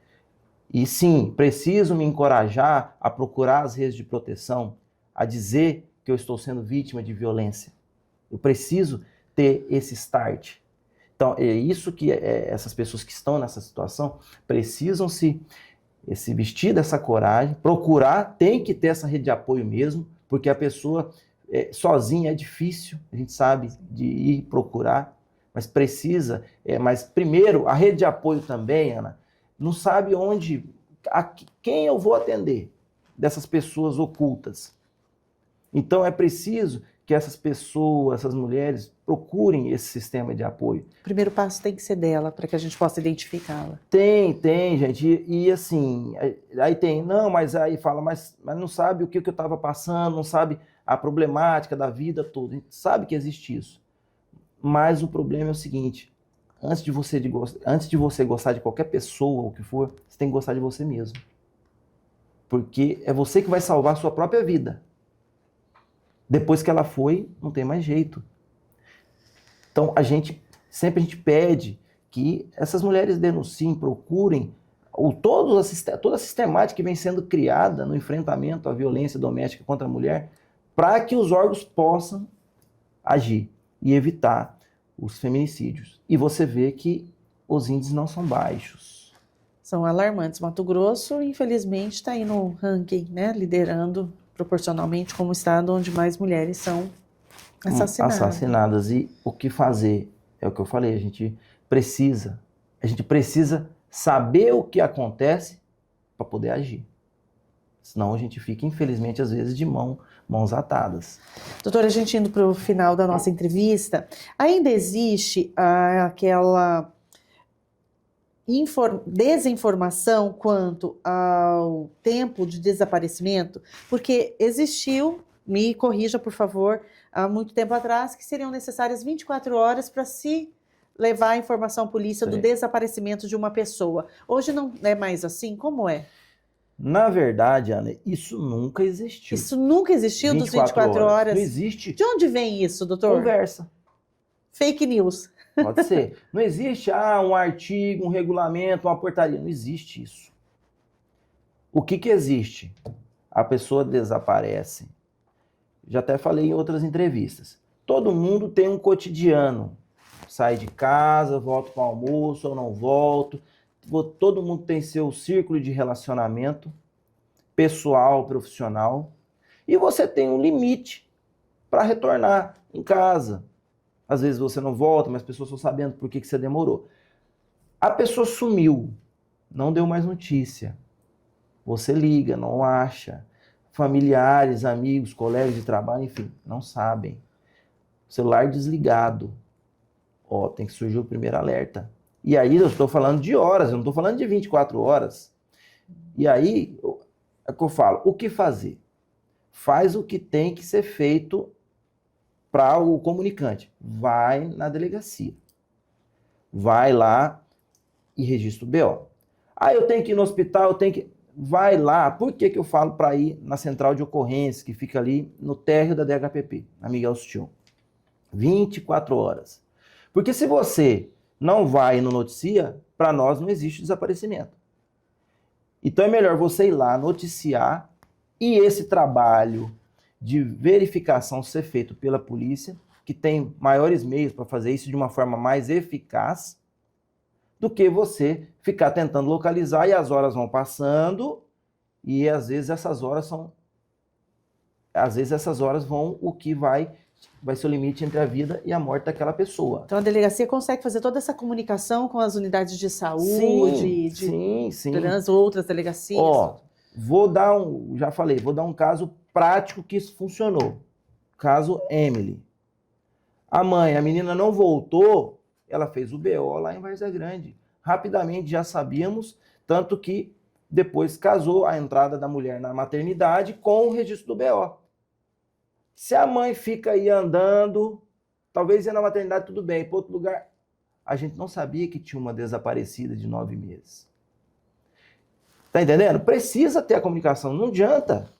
E sim, preciso me encorajar a procurar as redes de proteção, a dizer que eu estou sendo vítima de violência. Eu preciso ter esse start. Então, é isso que essas pessoas que estão nessa situação precisam se vestir dessa coragem, procurar, tem que ter essa rede de apoio mesmo, porque a pessoa sozinha é difícil, a gente sabe, de ir procurar, mas precisa. Mas primeiro, a rede de apoio também, Ana, não sabe quem eu vou atender dessas pessoas ocultas. Então é preciso que essas pessoas, essas mulheres, procurem esse sistema de apoio. O primeiro passo tem que ser dela, para que a gente possa identificá-la. Tem, gente. E assim, aí tem, não, mas aí fala, mas não sabe o que eu estava passando, não sabe a problemática da vida toda. A gente sabe que existe isso. Mas o problema é o seguinte, antes de você gostar de qualquer pessoa, ou o que for, você tem que gostar de você mesmo. Porque é você que vai salvar a sua própria vida. Depois que ela foi, não tem mais jeito. Então, a gente pede que essas mulheres denunciem, procurem toda a sistemática que vem sendo criada no enfrentamento à violência doméstica contra a mulher, para que os órgãos possam agir e evitar os feminicídios. E você vê que os índices não são baixos. São alarmantes. Mato Grosso, infelizmente, está aí no ranking, né, liderando proporcionalmente como estado onde mais mulheres são assassinadas. E o que fazer? É o que eu falei, a gente precisa saber o que acontece para poder agir. Senão a gente fica, infelizmente, às vezes, de mãos atadas. Doutora, a gente indo para o final da nossa entrevista, ainda existe aquela desinformação quanto ao tempo de desaparecimento, porque existiu, me corrija por favor, há muito tempo atrás, que seriam necessárias 24 horas para se levar a informação à polícia do desaparecimento de uma pessoa. Hoje não é mais assim? Como é? Na verdade, Ana, isso nunca existiu. Isso nunca existiu dos 24 horas? Não existe. De onde vem isso, doutor? Conversa. Fake news. Pode ser. Não existe um artigo, um regulamento, uma portaria. Não existe isso. O que existe? A pessoa desaparece. Já até falei em outras entrevistas. Todo mundo tem um cotidiano. Sai de casa, volto para o almoço ou não volto. Todo mundo tem seu círculo de relacionamento pessoal, profissional. E você tem um limite para retornar em casa. Às vezes você não volta, mas as pessoas estão sabendo por que você demorou. A pessoa sumiu, não deu mais notícia. Você liga, não acha. Familiares, amigos, colegas de trabalho, enfim, não sabem. Celular desligado. Tem que surgir o primeiro alerta. E aí eu estou falando de horas, eu não estou falando de 24 horas. E aí é que eu falo, o que fazer? Faz o que tem que ser feito para o comunicante. Vai na delegacia. Vai lá e registra o BO. Eu tenho que ir no hospital, vai lá. Por que eu falo para ir na central de ocorrência, que fica ali no térreo da DHPP, na Miguel Sutil? 24 horas. Porque se você não vai e não noticia, para nós não existe desaparecimento. Então é melhor você ir lá noticiar e esse trabalho de verificação ser feito pela polícia, que tem maiores meios para fazer isso de uma forma mais eficaz, do que você ficar tentando localizar e as horas vão passando e às vezes essas horas vão o que vai ser o limite entre a vida e a morte daquela pessoa. Então a delegacia consegue fazer toda essa comunicação com as unidades de saúde, sim. outras delegacias? Vou dar um caso prático que isso funcionou. Caso Emily. A menina não voltou, ela fez o BO lá em Várzea Grande. Rapidamente já sabíamos, tanto que depois casou a entrada da mulher na maternidade com o registro do BO. Se a mãe fica aí andando, talvez ia na maternidade tudo bem, para outro lugar, a gente não sabia que tinha uma desaparecida de 9 meses. Tá entendendo? Precisa ter a comunicação, não adianta.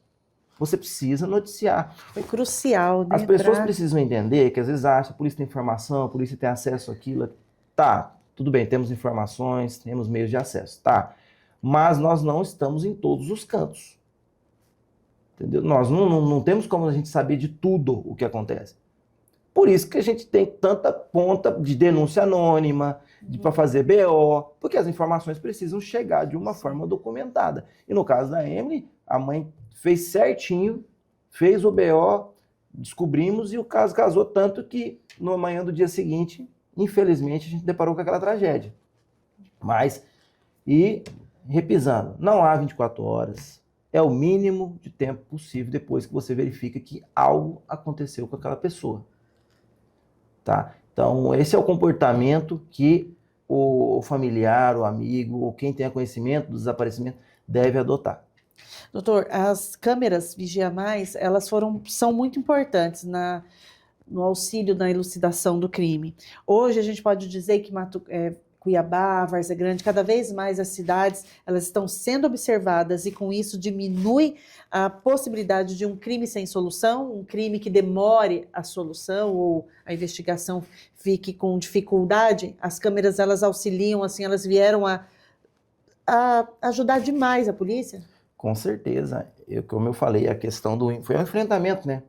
Você precisa noticiar. Foi crucial, né? As pessoas precisam entender que às vezes acham, a polícia tem informação, a polícia tem acesso àquilo. Tá, tudo bem, temos informações, temos meios de acesso, tá. Mas nós não estamos em todos os cantos. Entendeu? Nós não temos como a gente saber de tudo o que acontece. Por isso que a gente tem tanta ponta de denúncia anônima, para fazer BO, porque as informações precisam chegar de uma forma documentada. E no caso da Emily, a mãe fez certinho, fez o BO, descobrimos e o caso casou, tanto que na manhã do dia seguinte, infelizmente, a gente deparou com aquela tragédia. Mas, e repisando, não há 24 horas, é o mínimo de tempo possível depois que você verifica que algo aconteceu com aquela pessoa. Tá? Então, esse é o comportamento que o familiar, o amigo, ou quem tenha conhecimento do desaparecimento deve adotar. Doutor, as câmeras Vigia Mais, elas são muito importantes no auxílio na elucidação do crime. Hoje a gente pode dizer que Cuiabá, Várzea Grande, cada vez mais as cidades, elas estão sendo observadas e com isso diminui a possibilidade de um crime sem solução, um crime que demore a solução ou a investigação fique com dificuldade. As câmeras, elas auxiliam, assim, elas vieram a ajudar demais a polícia? Com certeza. Como eu falei, a questão foi um enfrentamento, né,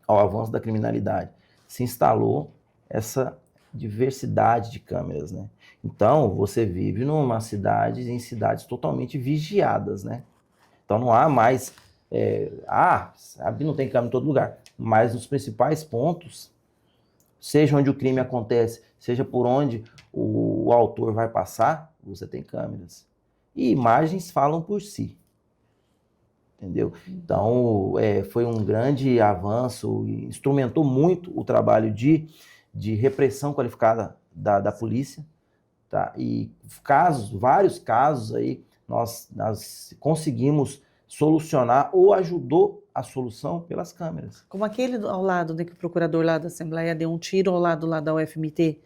ao avanço da criminalidade. Se instalou essa diversidade de câmeras, né? Então, você vive em cidades totalmente vigiadas, né? Então, não há mais... não tem câmera em todo lugar. Mas nos principais pontos, seja onde o crime acontece, seja por onde o autor vai passar, você tem câmeras. E imagens falam por si. Entendeu? Então, foi um grande avanço, instrumentou muito o trabalho de repressão qualificada da polícia, tá? E vários casos aí, nós conseguimos solucionar ou ajudou a solução pelas câmeras. Como aquele ao lado, né, que o procurador lá da Assembleia deu um tiro ao lado lá da UFMT.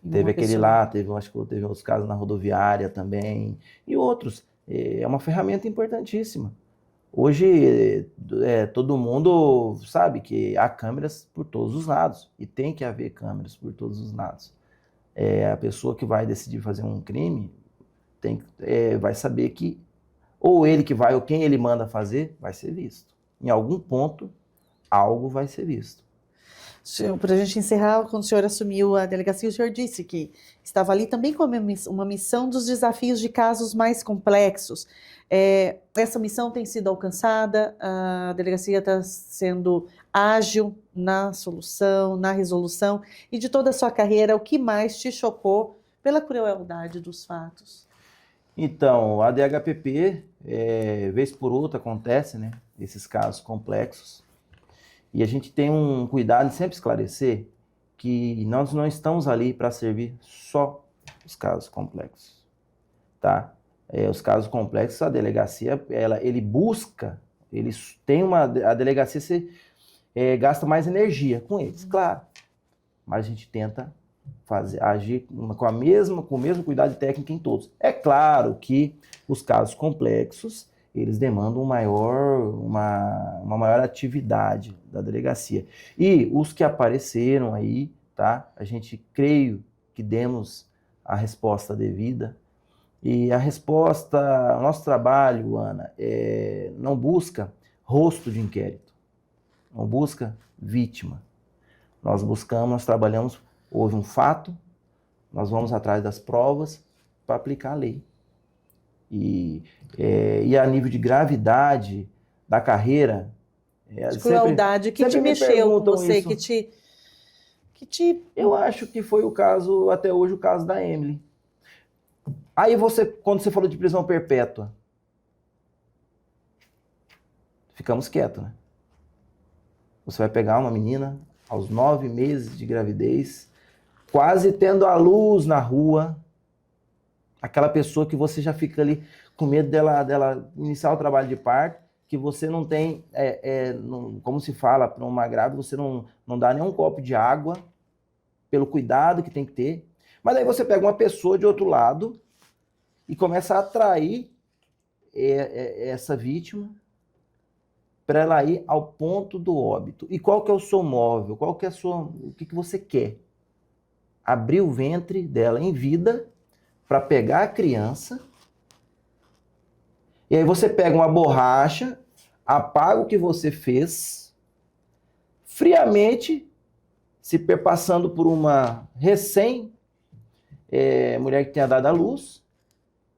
Teve aquele lá, teve outros casos na rodoviária também, e outros. É uma ferramenta importantíssima. Hoje, todo mundo sabe que há câmeras por todos os lados, e tem que haver câmeras por todos os lados. A pessoa que vai decidir fazer um crime vai saber que ou ele que vai, ou quem ele manda fazer, vai ser visto. Em algum ponto, algo vai ser visto. Para a gente encerrar, quando o senhor assumiu a delegacia, o senhor disse que estava ali também com uma missão dos desafios de casos mais complexos. Essa missão tem sido alcançada, a delegacia está sendo ágil na solução, na resolução, e de toda a sua carreira, o que mais te chocou pela crueldade dos fatos? Então, a DHPP, vez por outra, acontece, né, esses casos complexos. E a gente tem um cuidado de sempre esclarecer que nós não estamos ali para servir só os casos complexos, tá? Os casos complexos, a delegacia, a delegacia gasta mais energia com eles, claro. Mas a gente tenta agir com o mesmo cuidado técnico em todos. É claro que os casos complexos, eles demandam uma maior atividade da delegacia. E os que apareceram aí, tá? A gente creio que demos a resposta devida. E a resposta, o nosso trabalho, Ana, não busca rosto de inquérito, não busca vítima. Nós trabalhamos, houve um fato, nós vamos atrás das provas para aplicar a lei. E a nível de gravidade da carreira... de crueldade, que te mexeu com você, que te... Eu acho que foi o caso, até hoje, o caso da Emily. Aí quando você falou de prisão perpétua, ficamos quietos, né? Você vai pegar uma menina aos 9 meses de gravidez, quase tendo a luz na rua, aquela pessoa que você já fica ali com medo dela iniciar o trabalho de parto, que você não tem, como se fala para uma grávida, você não dá nenhum copo de água, pelo cuidado que tem que ter. Mas aí você pega uma pessoa de outro lado e começa a atrair essa vítima para ela ir ao ponto do óbito. E qual que é o seu móvel? Qual que é o que você quer? Abrir o ventre dela em vida para pegar a criança. E aí você pega uma borracha, apaga o que você fez, friamente, se perpassando por uma mulher que tenha dado à luz,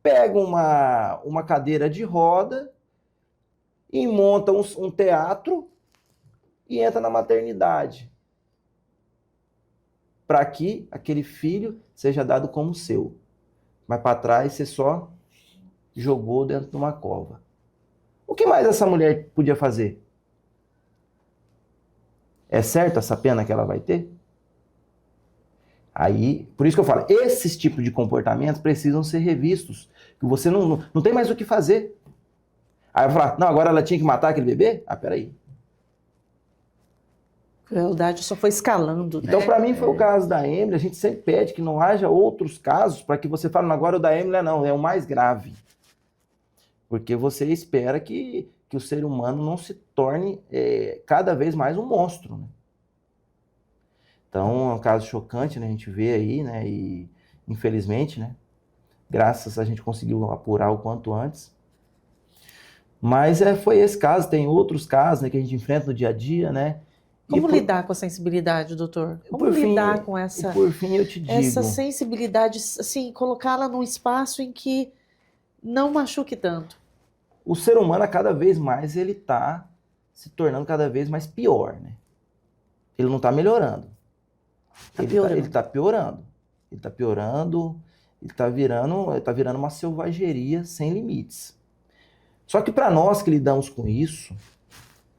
pega uma cadeira de roda e monta um teatro e entra na maternidade, para que aquele filho seja dado como seu. Mas para trás você só jogou dentro de uma cova. O que mais essa mulher podia fazer? É certo essa pena que ela vai ter? Aí, por isso que eu falo, esses tipos de comportamentos precisam ser revistos, que você não tem mais o que fazer. Aí eu vou falar, não, agora ela tinha que matar aquele bebê? Ah, peraí. Crueldade só foi escalando, né? Então, para mim, foi o caso da Emily. A gente sempre pede que não haja outros casos para que você fale, não, agora o da Emily não, é o mais grave. Porque você espera que o ser humano não se torne cada vez mais um monstro, né? Então, é um caso chocante, né? A gente vê aí, né? E, infelizmente, né? Graças a gente conseguiu apurar o quanto antes. Mas foi esse caso, tem outros casos, né, que a gente enfrenta no dia a dia, né? Como lidar com a sensibilidade, doutor? Como lidar com essa... E por fim, eu te digo... Essa sensibilidade, assim, colocá-la num espaço em que não machuque tanto. O ser humano, cada vez mais, ele está se tornando cada vez mais pior, né? Ele não está melhorando. Ele está piorando. Ele está piorando, ele está virando uma selvageria sem limites. Só que para nós que lidamos com isso,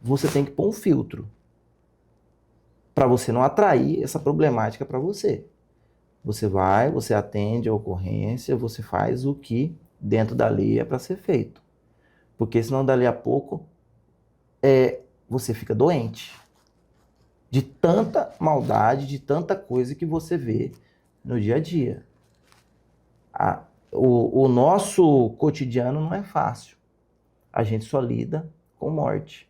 você tem que pôr um filtro para você não atrair essa problemática para você. Você atende a ocorrência, você faz o que dentro da lei é para ser feito. Porque senão dali a pouco você fica doente. De tanta maldade, de tanta coisa que você vê no dia a dia. O nosso cotidiano não é fácil. A gente só lida com morte.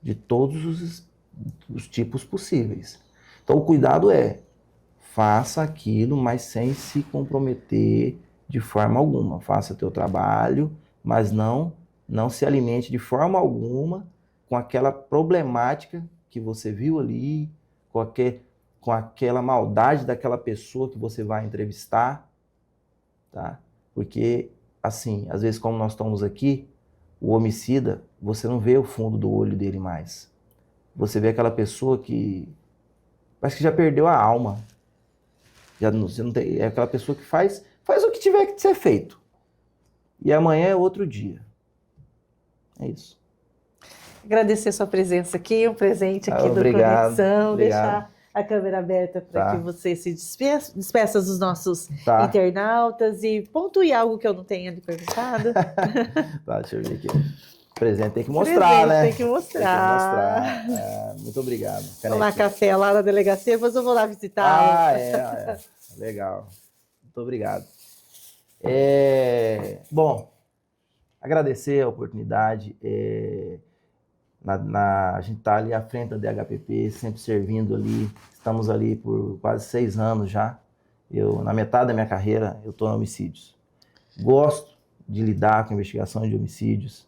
De todos os tipos possíveis. Então o cuidado faça aquilo, mas sem se comprometer de forma alguma. Faça teu trabalho, mas não se alimente de forma alguma com aquela problemática que você viu ali, com aquela maldade daquela pessoa que você vai entrevistar, tá? Porque, assim, às vezes como nós estamos aqui, o homicida, você não vê o fundo do olho dele mais. Você vê aquela pessoa que parece que já perdeu a alma. Você não tem, é aquela pessoa que faz o que tiver que ser feito. E amanhã é outro dia. É isso. Agradecer sua presença aqui, um presente aqui do Obrigado, Conexão. obrigado. Deixar a câmera aberta para que você se despeça dos nossos internautas e pontue algo que eu não tenha lhe perguntado. Deixa eu ver aqui. Presente tem que mostrar, né? Tem que mostrar. Muito obrigado. Tomar café lá na delegacia, depois eu vou lá visitá-lo. Legal. Muito obrigado. Bom, agradecer a oportunidade. A gente está ali à frente da DHPP, sempre servindo ali. Estamos ali por quase 6 anos já. Na metade da minha carreira, eu estou em homicídios. Gosto de lidar com investigação de homicídios.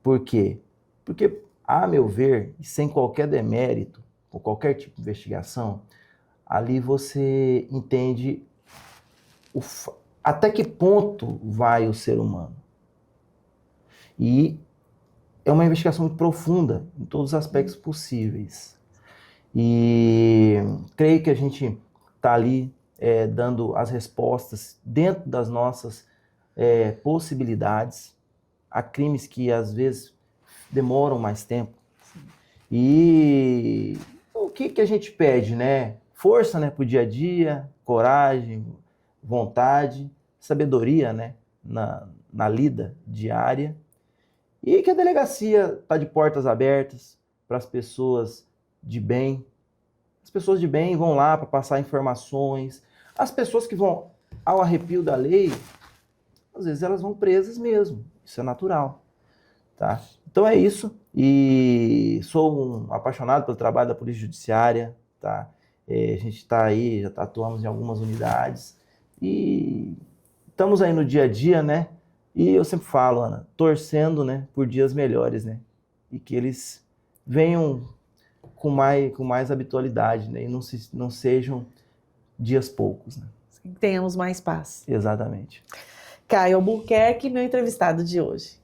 Por quê? Porque, a meu ver, sem qualquer demérito, ou qualquer tipo de investigação, ali você entende até que ponto vai o ser humano. E é uma investigação muito profunda, em todos os aspectos possíveis. E creio que a gente está ali dando as respostas dentro das nossas possibilidades. Há crimes que às vezes demoram mais tempo. E o que a gente pede, né? Força, né, para o dia a dia, coragem, vontade, sabedoria, né, na lida diária. E que a delegacia está de portas abertas para as pessoas de bem. As pessoas de bem vão lá para passar informações. As pessoas que vão ao arrepio da lei, às vezes elas vão presas mesmo. Isso é natural. Tá? Então é isso. E sou um apaixonado pelo trabalho da Polícia Judiciária. Tá? A gente está aí, já atuamos em algumas unidades. E estamos aí no dia a dia, né? E eu sempre falo, Ana, torcendo, né, por dias melhores, né? E que eles venham com mais habitualidade, né? E não sejam dias poucos, né? Tenhamos mais paz. Exatamente. Caio Albuquerque, meu entrevistado de hoje.